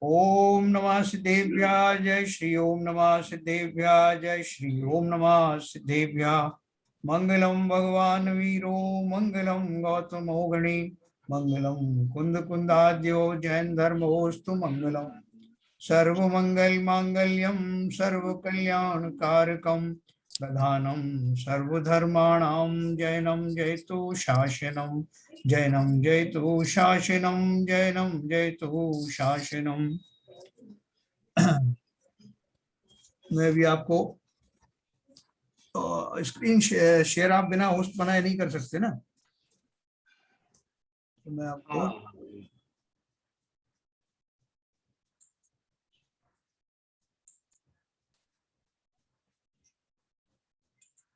ओम नमः सिद्धेभ्याः जय श्री ओम नमः सिद्धेभ्याः जय श्री ओम नमः सिद्धेभ्याः। मंगलम भगवान वीरो मंगलम गौतमो गणे मंगलम कुंद कुंदाद्यो जैन धर्मोस्तु मंगलम। सर्वमंगल मांगल्यम सर्व कल्याण कारकम प्रधानम सर्वधर्माणां जैनम जयतु शासनम जैनम जयतु शासनम जैनम जयतु शासनम। मैं भी आपको स्क्रीन शेयर आप बिना होस्ट बनाए नहीं कर सकते ना, तो मैं आपको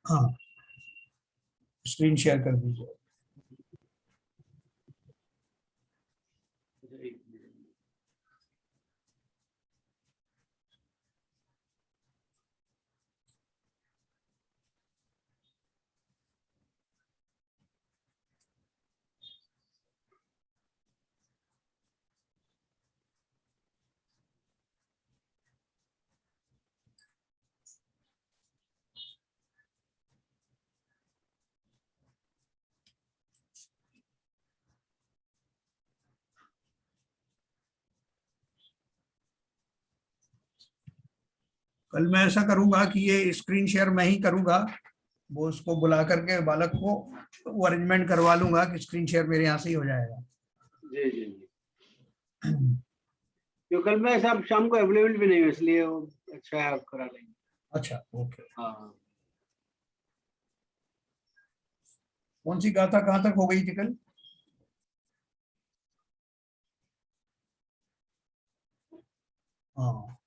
हाँ स्क्रीन शेयर कर दीजिए। कल मैं ऐसा करूंगा कि ये स्क्रीन शेयर मैं ही करूंगा, वो उसको बुला करके बालक को वो अरेंजमेंट करवा लूंगा कि स्क्रीन शेयर मेरे यहाँ से ही हो जाएगा। जी जी जी। तो कल मैं शाम को अवेलेबल भी नहीं हूँ, इसलिए वो अच्छा है आप करा लेंगे। अच्छा ओके। हाँ कौन सी गाथा कहाँ तक हो गई थी कल? हाँ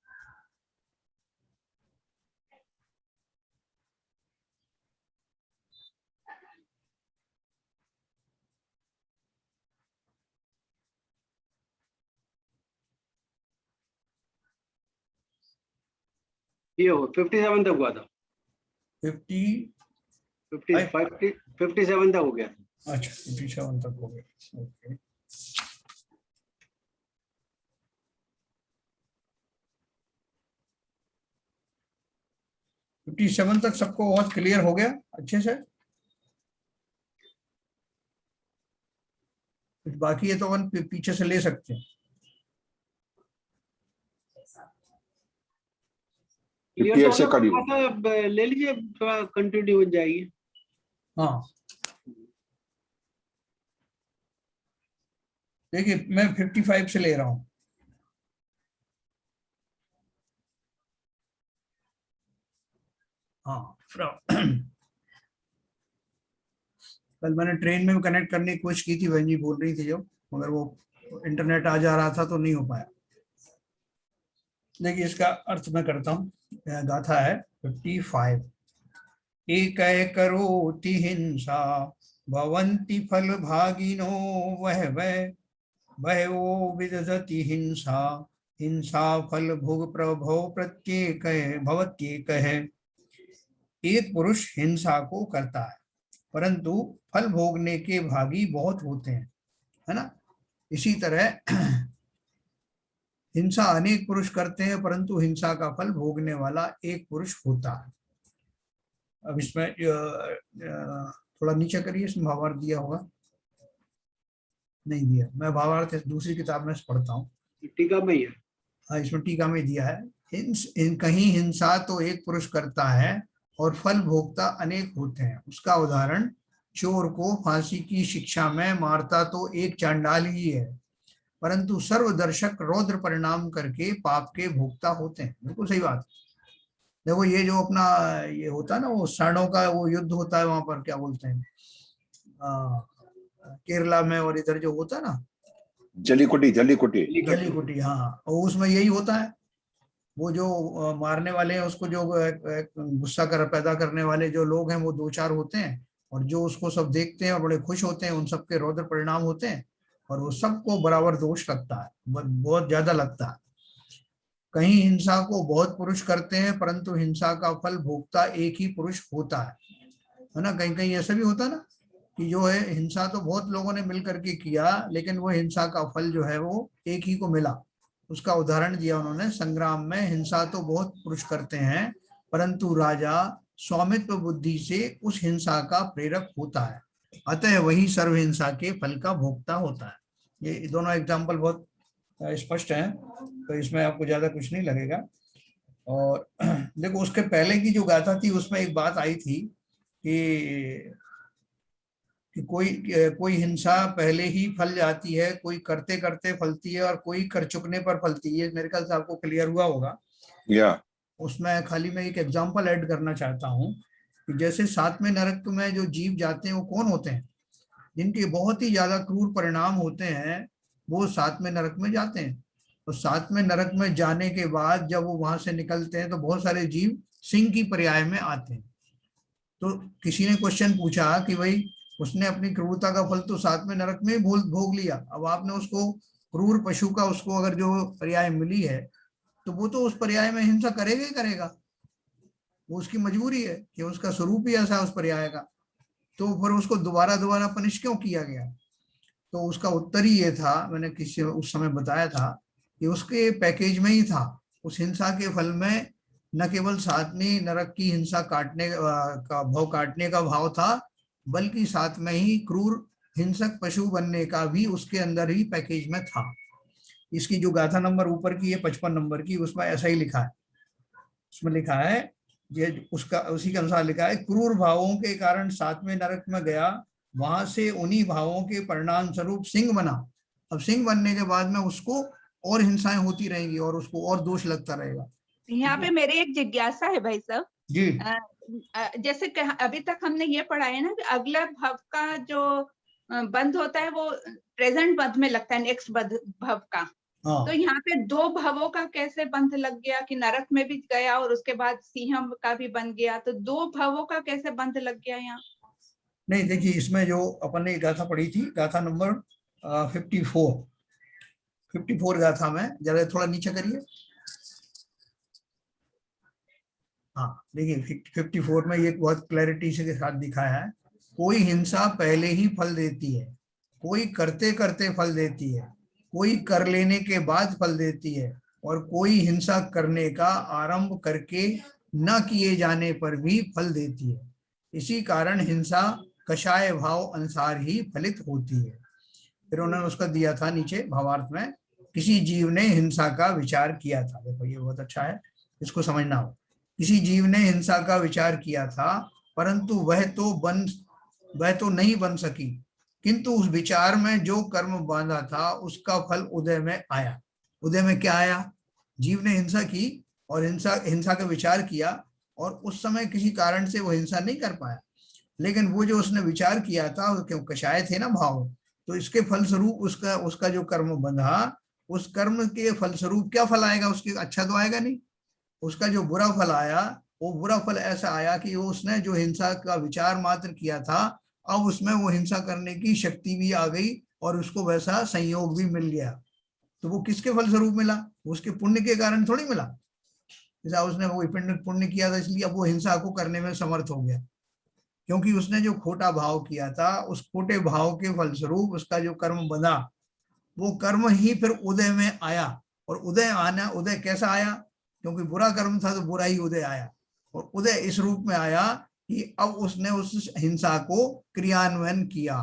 ये हो 57 तक हुआ था। 57 तक हो गया था। अच्छा 57 तक हो गया। ओके 57 तक सबको बहुत क्लियर हो गया अच्छे से? कुछ बाकी है तो अपन पीछे से ले सकते हैं। ले लीजिए, थोड़ा कंटिन्यू हो जाएगी। हाँ देखिए मैं 55 से ले रहा हूँ। हाँ कल मैंने ट्रेन में कनेक्ट करने की कोशिश की थी, बहन जी बोल रही थी जो, मगर वो इंटरनेट आ जा रहा था तो नहीं हो पाया। देखिए इसका अर्थ मैं करता हूँ। गाथा है 55। एक करोति हिंसा भवन्ति फल भागिनो वह वो विदधति हिंसा हिंसा फल भोग प्रभो प्रत्येक भवत्येक है। एक पुरुष हिंसा को करता है परंतु फल भोगने के भागी बहुत होते हैं, है ना। इसी तरह हिंसा अनेक पुरुष करते हैं परंतु हिंसा का फल भोगने वाला एक पुरुष होता है। अब इसमें थोड़ा नीचे करिए, इसमें भावार्थ दिया होगा, नहीं दिया। मैं भावार्थ दूसरी किताब में पढ़ता हूँ, टीका में ही है। हाँ इसमें टीका में दिया है। कहीं हिंसा तो एक पुरुष करता है और फल भोगता अनेक होते हैं। उसका उदाहरण चोर को फांसी की शिक्षा में मारता तो एक चांडाल ही है परंतु सर्वदर्शक रौद्र परिणाम करके पाप के भोक्ता होते हैं। बिल्कुल सही बात। देखो ये जो अपना ये होता है ना, वो साणों का वो युद्ध होता है, वहां पर क्या बोलते हैं केरला में, और इधर जो होता है ना जलीकुटी जलीकुटी जलीकुटी, हाँ और उसमें यही होता है। वो जो मारने वाले हैं उसको, जो गुस्सा कर पैदा करने वाले जो लोग हैं वो दो चार होते हैं, और जो उसको सब देखते हैं और बड़े खुश होते हैं, उन सबके रौद्र परिणाम होते हैं और वो सबको बराबर दोष लगता है, बहुत ज्यादा लगता है। कहीं हिंसा को बहुत पुरुष करते हैं परंतु हिंसा का फल भोगता एक ही पुरुष होता है ना। कहीं कहीं ऐसा भी होता ना कि जो है हिंसा तो बहुत लोगों ने मिल करके किया लेकिन वो हिंसा का फल जो है वो एक ही को मिला, उसका उदाहरण दिया उन्होंने। संग्राम में हिंसा तो बहुत पुरुष करते हैं, परंतु राजा स्वामित्व बुद्धि से उस हिंसा का प्रेरक होता है, अतः वही सर्व हिंसा के फल का भोक्ता होता है। ये दोनों एग्जाम्पल बहुत स्पष्ट हैं, तो इसमें आपको ज्यादा कुछ नहीं लगेगा। और देखो उसके पहले की जो गाथा थी उसमें एक बात आई थी कि कोई हिंसा पहले ही फल जाती है, कोई करते करते फलती है, और कोई कर चुकने पर फलती है। मेरे ख्याल से आपको क्लियर हुआ होगा। या उसमें खाली मैं एक एग्जांपल ऐड करना चाहता हूँ कि जैसे सातवें नरक में जो जीव जाते हैं वो कौन होते हैं, जिनके बहुत ही ज्यादा क्रूर परिणाम होते हैं, वो सातवें नरक में जाते हैं। तो सातवें नरक में जाने के बाद जब वो वहां से निकलते हैं तो बहुत सारे जीव सिंह की पर्याय में आते हैं। तो किसी ने क्वेश्चन पूछा कि भाई उसने अपनी क्रूरता का फल तो सातवें नरक में ही भोग लिया, अब आपने उसको क्रूर पशु का उसको अगर जो पर्याय मिली है तो वो तो उस पर्याय में हिंसा करेगा ही करेगा, वो उसकी मजबूरी है कि उसका स्वरूप ही ऐसा है उस पर्याय का, तो फिर उसको दोबारा दोबारा पनिश क्यों किया गया? तो उसका उत्तर ही ये था, मैंने किसी उस समय बताया था कि उसके पैकेज में ही था, उस हिंसा के फल में न केवल सातवीं नरक की हिंसा काटने का भाव, काटने का भाव था, बल्कि साथ में ही क्रूर हिंसक पशु बनने का भी उसके अंदर ही पैकेज में था। इसकी जो गाथा नंबर ऊपर की है 55 नंबर की, उसमें ऐसा ही लिखा है। उसमें लिखा है ये उसका उसी के अनुसार लिखा है, क्रूर भावों के कारण सातवें नरक में गया, वहां से उन्हीं भावों के परिणाम स्वरूप सिंह बना। अब सिंह बनने के बाद में उसको और हिंसाएं होती रहेंगी और उसको और दोष लगता रहेगा। यहाँ पे मेरी एक जिज्ञासा है भाई साहब जी जैसे अभी तक हमने ये पढ़ा है ना कि अगला भव का जो बंध होता है वो प्रेजेंट बंध में लगता है, नेक्स्ट भव का। हाँ। तो यहाँ पे दो भवों का कैसे बंध लग गया कि नरक में भी गया और उसके बाद सिंह का भी बन गया, तो दो भवों का कैसे बंध लग गया यहाँ? नहीं देखिए, इसमें जो अपन ने गाथा पढ़ी थी, गाथा नंबर 54 गाथा में, जरा थोड़ा नीचे करिए। हाँ देखिए 54 में ये बहुत क्लैरिटी से के साथ दिखाया है, कोई हिंसा पहले ही फल देती है, कोई करते करते फल देती है, कोई कर लेने के बाद फल देती है, और कोई हिंसा करने का आरंभ करके न किए जाने पर भी फल देती है। इसी कारण हिंसा कषाय भाव अनुसार ही फलित होती है। फिर उन्होंने उसका दिया था नीचे भावार्थ में, किसी जीव ने हिंसा का विचार किया था। देखो ये बहुत अच्छा है, इसको समझना हो। किसी जीव ने हिंसा का विचार किया था, परंतु वह तो नहीं बन सकी, किंतु उस विचार में जो कर्म बांधा था उसका फल उदय में आया। उदय में क्या आया? जीव ने हिंसा की और हिंसा का विचार किया, और उस समय किसी कारण से वो हिंसा नहीं कर पाया, लेकिन वो जो उसने विचार किया था, क्यों कषाय थे ना भाव, तो इसके फलस्वरूप उसका जो कर्म बंधा, उस कर्म के फलस्वरूप क्या फल आएगा? उसके अच्छा तो आएगा नहीं। उसका जो बुरा फल आया, वो बुरा फल ऐसा आया कि वो उसने जो हिंसा का विचार मात्र किया था, अब उसमें वो हिंसा करने की शक्ति भी आ गई और उसको वैसा संयोग भी मिल गया। तो वो किसके फलस्वरूप मिला? उसके पुण्य के कारण थोड़ी मिला। जैसा उसने वो पुण्य किया था इसलिए अब वो हिंसा को करने में समर्थ हो गया, क्योंकि उसने जो खोटा भाव किया था, उस खोटे भाव के फलस्वरूप उसका जो कर्म बना, वो कर्म ही फिर उदय में आया। और उदय कैसा आया? क्योंकि बुरा कर्म था तो बुरा ही उदय आया, और उदय इस रूप में आया कि अब उसने उस हिंसा को क्रियान्वयन किया।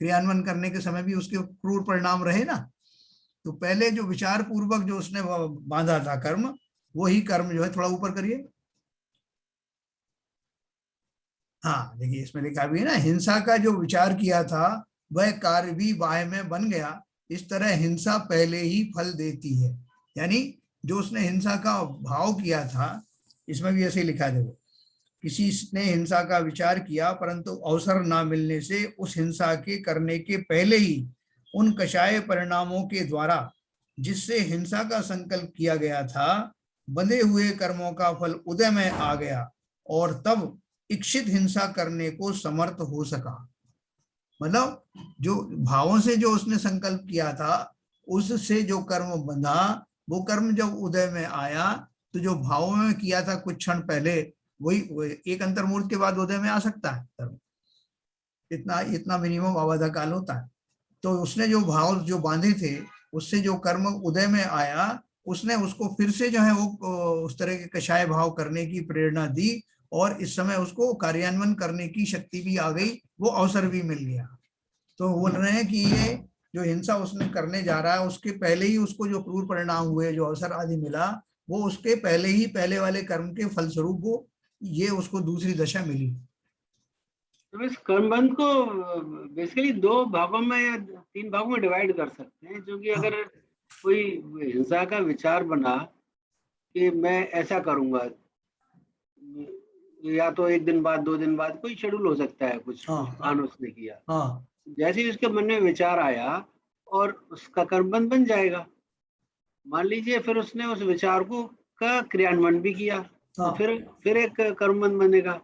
क्रियान्वयन करने के समय भी उसके क्रूर परिणाम रहे ना। तो पहले जो विचार पूर्वक जो उसने बांधा था कर्म, वही कर्म जो है, थोड़ा ऊपर करिए। हाँ देखिए इसमें लिखा भी है ना, हिंसा का जो विचार किया था वह कार्य भी बाह्य में बन गया, इस तरह हिंसा पहले ही फल देती है। यानी जो उसने हिंसा का भाव किया था, इसमें भी ऐसे ही लिखा है। देखो, किसी ने हिंसा का विचार किया, परंतु अवसर ना मिलने से उस हिंसा के करने के पहले ही उन कषाय परिणामों के द्वारा जिससे हिंसा का संकल्प किया गया था, बंधे हुए कर्मों का फल उदय में आ गया, और तब इच्छित हिंसा करने को समर्थ हो सका। मतलब जो भावों से जो उसने संकल्प किया था, उससे जो कर्म बंधा, वो कर्म जब उदय में आया, तो जो भावों में किया था कुछ क्षण पहले, वही एक अंतर्मुहूर्त के बाद उदय में आ सकता है कर्म। इतना मिनिमम अवधा काल होता है। तो उसने जो भाव जो बांधे थे, उससे जो कर्म उदय में आया उसने उसको फिर से जो है वो उस तरह के कषाय भाव करने की प्रेरणा दी, और इस समय उसको कार्यान्वयन करने की शक्ति भी आ गई, वो अवसर भी मिल गया। तो बोल रहे हैं कि ये जो हिंसा उसने करने जा रहा है उसके पहले ही उसको जो क्रूर परिणाम हुए, जो अवसर आदि मिला, वो उसके पहले ही पहले वाले कर्म के फलस्वरूप वो ये उसको दूसरी दशा मिली। तो इस कर्मबंध को बेसिकली 2 भागों में या 3 भागों में डिवाइड कर सकते हैं, क्योंकि हाँ। अगर कोई हिंसा का विचार बना कि मैं ऐसा करूंगा, या तो 1 दिन बाद 2 दिन बाद कोई शेड्यूल हो सकता है, कुछ हाँ, कुछ प्लान उसने किया, हाँ, जैसे ही उसके मन में विचार आया और उसका कर्मबंध बन जाएगा। मान लीजिए फिर उसने उस विचार को का क्रियान्वयन भी किया, तो हाँ, फिर एक कर्मबंध बनेगा।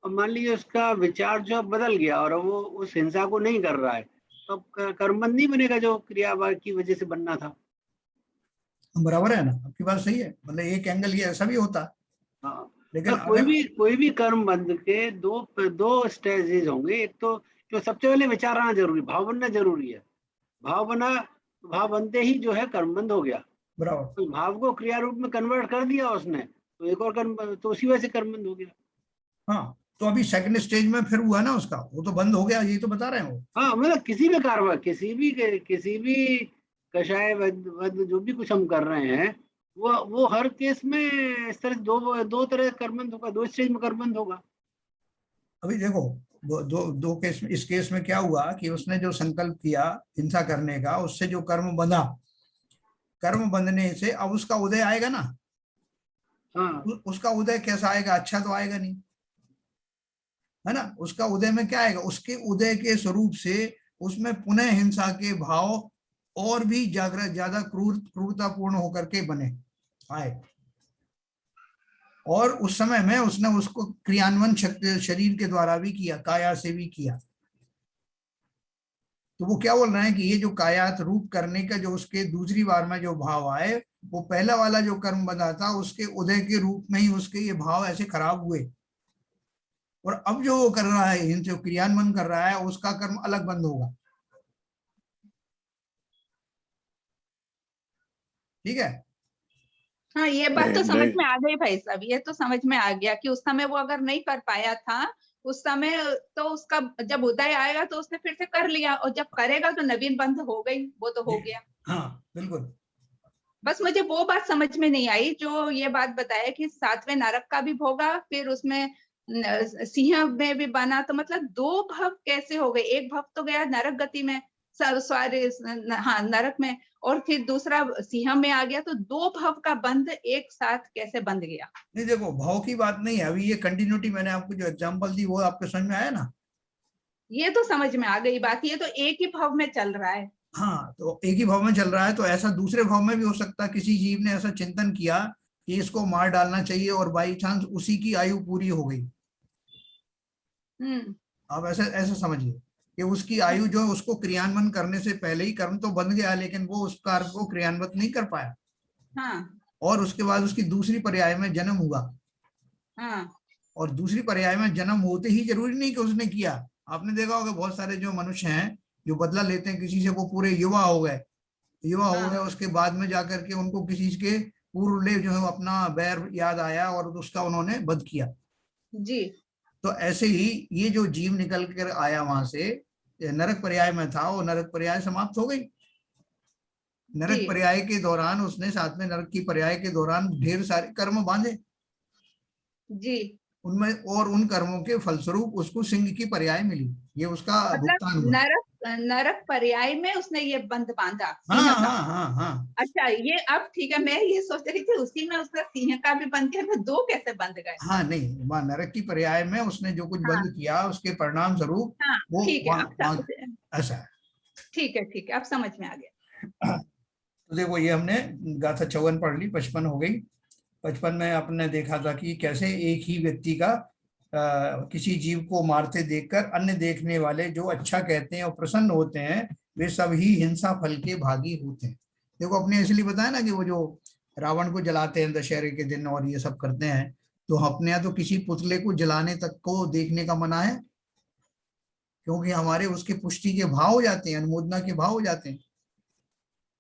और मान लीजिए उसका विचार जो बदल गया और वो उस हिंसा को नहीं कर रहा है, तो अब कर्मबंध नहीं बनेगा जो क्रिया की वजह से बनना था। बराबर है ना, आपकी बात सही है, मतलब एक एंगल ये ऐसा भी होता, हाँ, लेकिन तो अगर कोई भी कर्मबंध के दो स्टेजेस होंगे। एक तो जो सबसे पहले विचार आना जरूरी, भाव बनना जरूरी है। भाव बना तो भाव बनते ही जो है कर्मबंध हो गया। बराबर, तो भाव को क्रिया रूप में कन्वर्ट कर दिया उसने, तो एक और कर्म, तो उसी वजह से कर्मबंध हो गया। हाँ, तो अभी सेकंड स्टेज में फिर हुआ ना उसका, वो तो बंद हो गया, यही तो बता रहे हैं वो। हाँ, मतलब किसी भी कार्य, किसी भी कषाय वध जो भी कुछ हम कर रहे हैं, वो हर केस में इस तरह दो तरह कर्मबंध होगा, 2 स्टेज में कर्मबंध होगा। अभी देखो, दो केस में, इस केस में क्या हुआ कि उसने जो संकल्प किया हिंसा करने का, उससे जो कर्म बंधा, कर्म बंधने से अब उसका उदय आएगा ना, हाँ, उसका उदय कैसा आएगा, अच्छा तो आएगा नहीं, है ना। उसका उदय में क्या आएगा, उसके उदय के स्वरूप से उसमें पुनः हिंसा के भाव और भी जागृत, ज्यादा क्रूरतापूर्ण होकर के बने आए, और उस समय में उसने उसको क्रियान्वयन शरीर के द्वारा भी किया, काया से भी किया। तो वो क्या बोल रहे हैं कि ये जो कायात रूप करने का जो उसके दूसरी बार में जो भाव आए, वो पहला वाला जो कर्म बंधा था उसके उदय के रूप में ही उसके ये भाव ऐसे खराब हुए, और अब जो वो कर रहा है, जो क्रियान्वयन कर रहा है, उसका कर्म अलग बंद होगा। ठीक है। हाँ, ये बात तो नहीं समझ नहीं में आ गई भाई साहब, ये तो समझ में आ गया कि उस समय वो अगर नहीं कर पाया था उस समय, तो उसका जब उदय आएगा तो उसने फिर से कर लिया, और जब करेगा तो नवीन बंध हो गई, वो तो हो गया। हाँ बिल्कुल। बस मुझे वो बात समझ में नहीं आई जो ये बात बताया कि 7वें नरक का भी भोगा, फिर उसमें सिंह में भी बना, तो मतलब 2 भव कैसे हो गए? एक भव तो गया नरक गति में, सॉरी, हाँ नरक में, और फिर दूसरा सिंह में आ गया, तो 2 भव का बंध एक साथ कैसे बंध गया? नहीं देखो, भाव की बात नहीं है, अभी ये कंटिन्यूटी मैंने आपको जो एग्जांपल दी वो आपके समझ में आया ना। ये तो समझ में आ गई बात, ये तो एक ही भव में चल रहा है। हाँ, तो एक ही भाव में चल रहा है, तो ऐसा दूसरे भाव में भी हो सकता है, किसी जीव ने ऐसा चिंतन किया कि इसको मार डालना चाहिए, और बाई चांस उसी की आयु पूरी हो गई। आप ऐसा ऐसा समझिए कि उसकी आयु जो है, उसको क्रियान्वयन करने से पहले ही कर्म तो बंध गया, लेकिन वो उस कार्य को क्रियान्वित नहीं कर पाया, हाँ, और उसके बाद उसकी दूसरी पर्याय में जन्म हुआ, हाँ, और दूसरी पर्याय में जन्म होते ही जरूरी नहीं कि उसने किया। आपने देखा होगा बहुत सारे जो मनुष्य हैं जो बदला लेते हैं किसी से, वो पूरे युवा हो गए, हाँ, उसके बाद में जाकर के उनको किसी के पूर्व ले जो है अपना बैर याद आया और उसका उन्होंने वध किया। जी, तो ऐसे ही ये जो जीव निकल कर आया वहां से, नरक पर्याय में था, वो नरक पर्याय समाप्त हो गई। नरक जी, पर्याय के दौरान उसने, 7वें नरक की पर्याय के दौरान ढेर सारे कर्म बांधे, जी, उनमें और उन कर्मों के फलस्वरूप उसको सिंह की पर्याय मिली, ये उसका मतलब भुगतान हुआ। नरक पर्याय में उसने ये बंध बांधा हाँ, सिंह का। हाँ, हाँ, हाँ। अच्छा, ये अब ठीक है, मैं ये सोच रही थी उसी में उसका सिंह का भी बंध गया, मैं 2 कैसे बंध गए? हाँ नहीं, वहाँ नरक की पर्याय में उसने जो कुछ हाँ, बंद किया उसके परिणाम स्वरूप हाँ, वो ठीक है, वहाँ वहाँ ऐसा है। ठीक है, ठीक है, अब समझ में आ गया। तो देखो, ये हमने गाथा 54 पढ़ ली, 55 हो गई। 55 में आपने देखा था कि कैसे एक ही व्यक्ति का किसी जीव को मारते देखकर अन्य देखने वाले जो अच्छा कहते हैं और प्रसन्न होते हैं, वे सब ही हिंसा फल के भागी होते हैं। देखो, अपने इसलिए बताया ना कि वो जो रावण को जलाते हैं दशहरे के दिन और ये सब करते हैं, तो अपने यहाँ तो किसी पुतले को जलाने तक को देखने का मना है, क्योंकि हमारे उसके पुष्टि के भाव हो जाते हैं, अनुमोदना के भाव हो जाते हैं।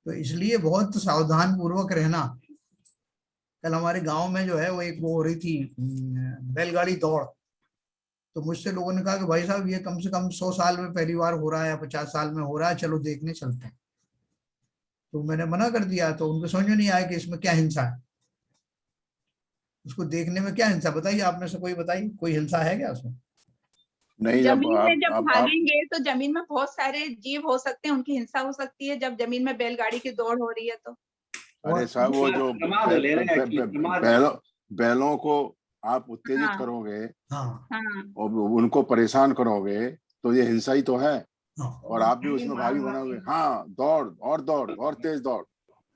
तो इसलिए बहुत सावधान पूर्वक रहना। कल हमारे गांव में जो है वो एक वो हो रही थी बैलगाड़ी दौड़। तो मुझसे लोगों ने कहा कि भाई साहब ये कम से कम 100 साल में पहली बार हो रहा है या 50 साल में हो रहा है, चलो देखने चलते हैं। तो मैंने मना कर दिया। तो उनको समझ में नहीं आया कि इसमें क्या हिंसा है, उसको देखने में क्या हिंसा। बताइए आप में से कोई, बताइए कोई हिंसा है क्या उसमें? नहीं, जब जमीन में जब आप भागेंगे तो जमीन में बहुत सारे जीव हो सकते हैं, उनकी हिंसा हो सकती है जब जमीन में बैलगाड़ी की दौड़ हो रही है तो। अरे साहब वो जो प्रमाद ले रहे हैं actually, प्रमाद। बैलों को आप उत्तेजित हाँ। करोगे हाँ हाँ और उनको परेशान करोगे तो ये हिंसा ही तो है। हाँ। और आप भी उसमें भागी बनोगे। हाँ, दौड़ और तेज दौड़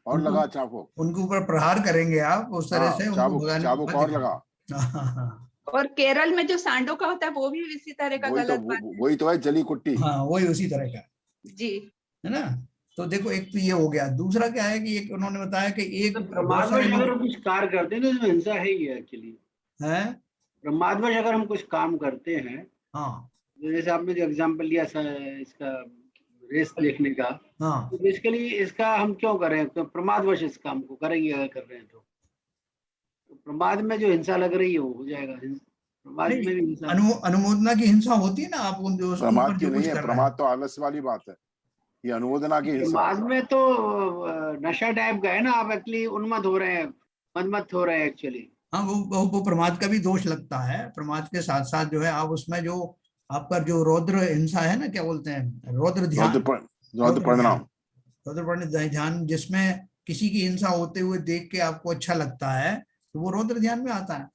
और लगा चाबुक, उनके ऊपर प्रहार करेंगे आप उस तरह हाँ से, उनको चाबुक भगाने चाबुक और लगा। और केरल में जो सांडों का होता है वो भी इसी तरह का गलत बात है। वही तो है जली कुट्टी। हाँ वही उसी तरह का जी। है ना। तो देखो एक तो ये हो गया, दूसरा क्या है कि एक उन्होंने बताया कि एक तो बहुत प्रमादवश सारे अगर लोग हम कुछ कार्य करते हैं तो इसमें हिंसा है ही एक्चुअली। हैं। प्रमादवश अगर हम कुछ काम करते हैं, हाँ जैसे आपने जो एग्जांपल लिया इसका रेस देखने का, हाँ। तो बेसिकली इसका हम क्यों करें? तो प्रमादवश इस काम को करेंगे अगर कर रहे हैं तो प्रमाद में जो हिंसा लग रही है वो हो जाएगा। प्रमाद नहीं, में भी हिंसा अनुमोदना की हिंसा होती है ना, आप उन जो उसके प्रमाद ऊपर की जो नहीं कुछ है, कर रहे प्रमाद हैं। तो आलस वाली बात है, ये अनुमोदना की हिंसा प्रमाद है। में तो नशा टाइप का है ना, आप एक्चुअली उन्मत्त हो रहे हैं, मनमत्त हो रहे हैं एक्चुअली। हाँ वो प्रमाद का भी दोष लगता है। प्रमाद के साथ साथ जो है आप उसमें जो आपका जो रौद्र हिंसा है ना, क्या बोलते हैं, रौद्र ध्यान। रौद्र परिणाम। रौद्र परिणाम ध्यान, जिसमें किसी की हिंसा होते हुए देख के आपको अच्छा लगता है, तो वो रौद्र ध्यान में आता है।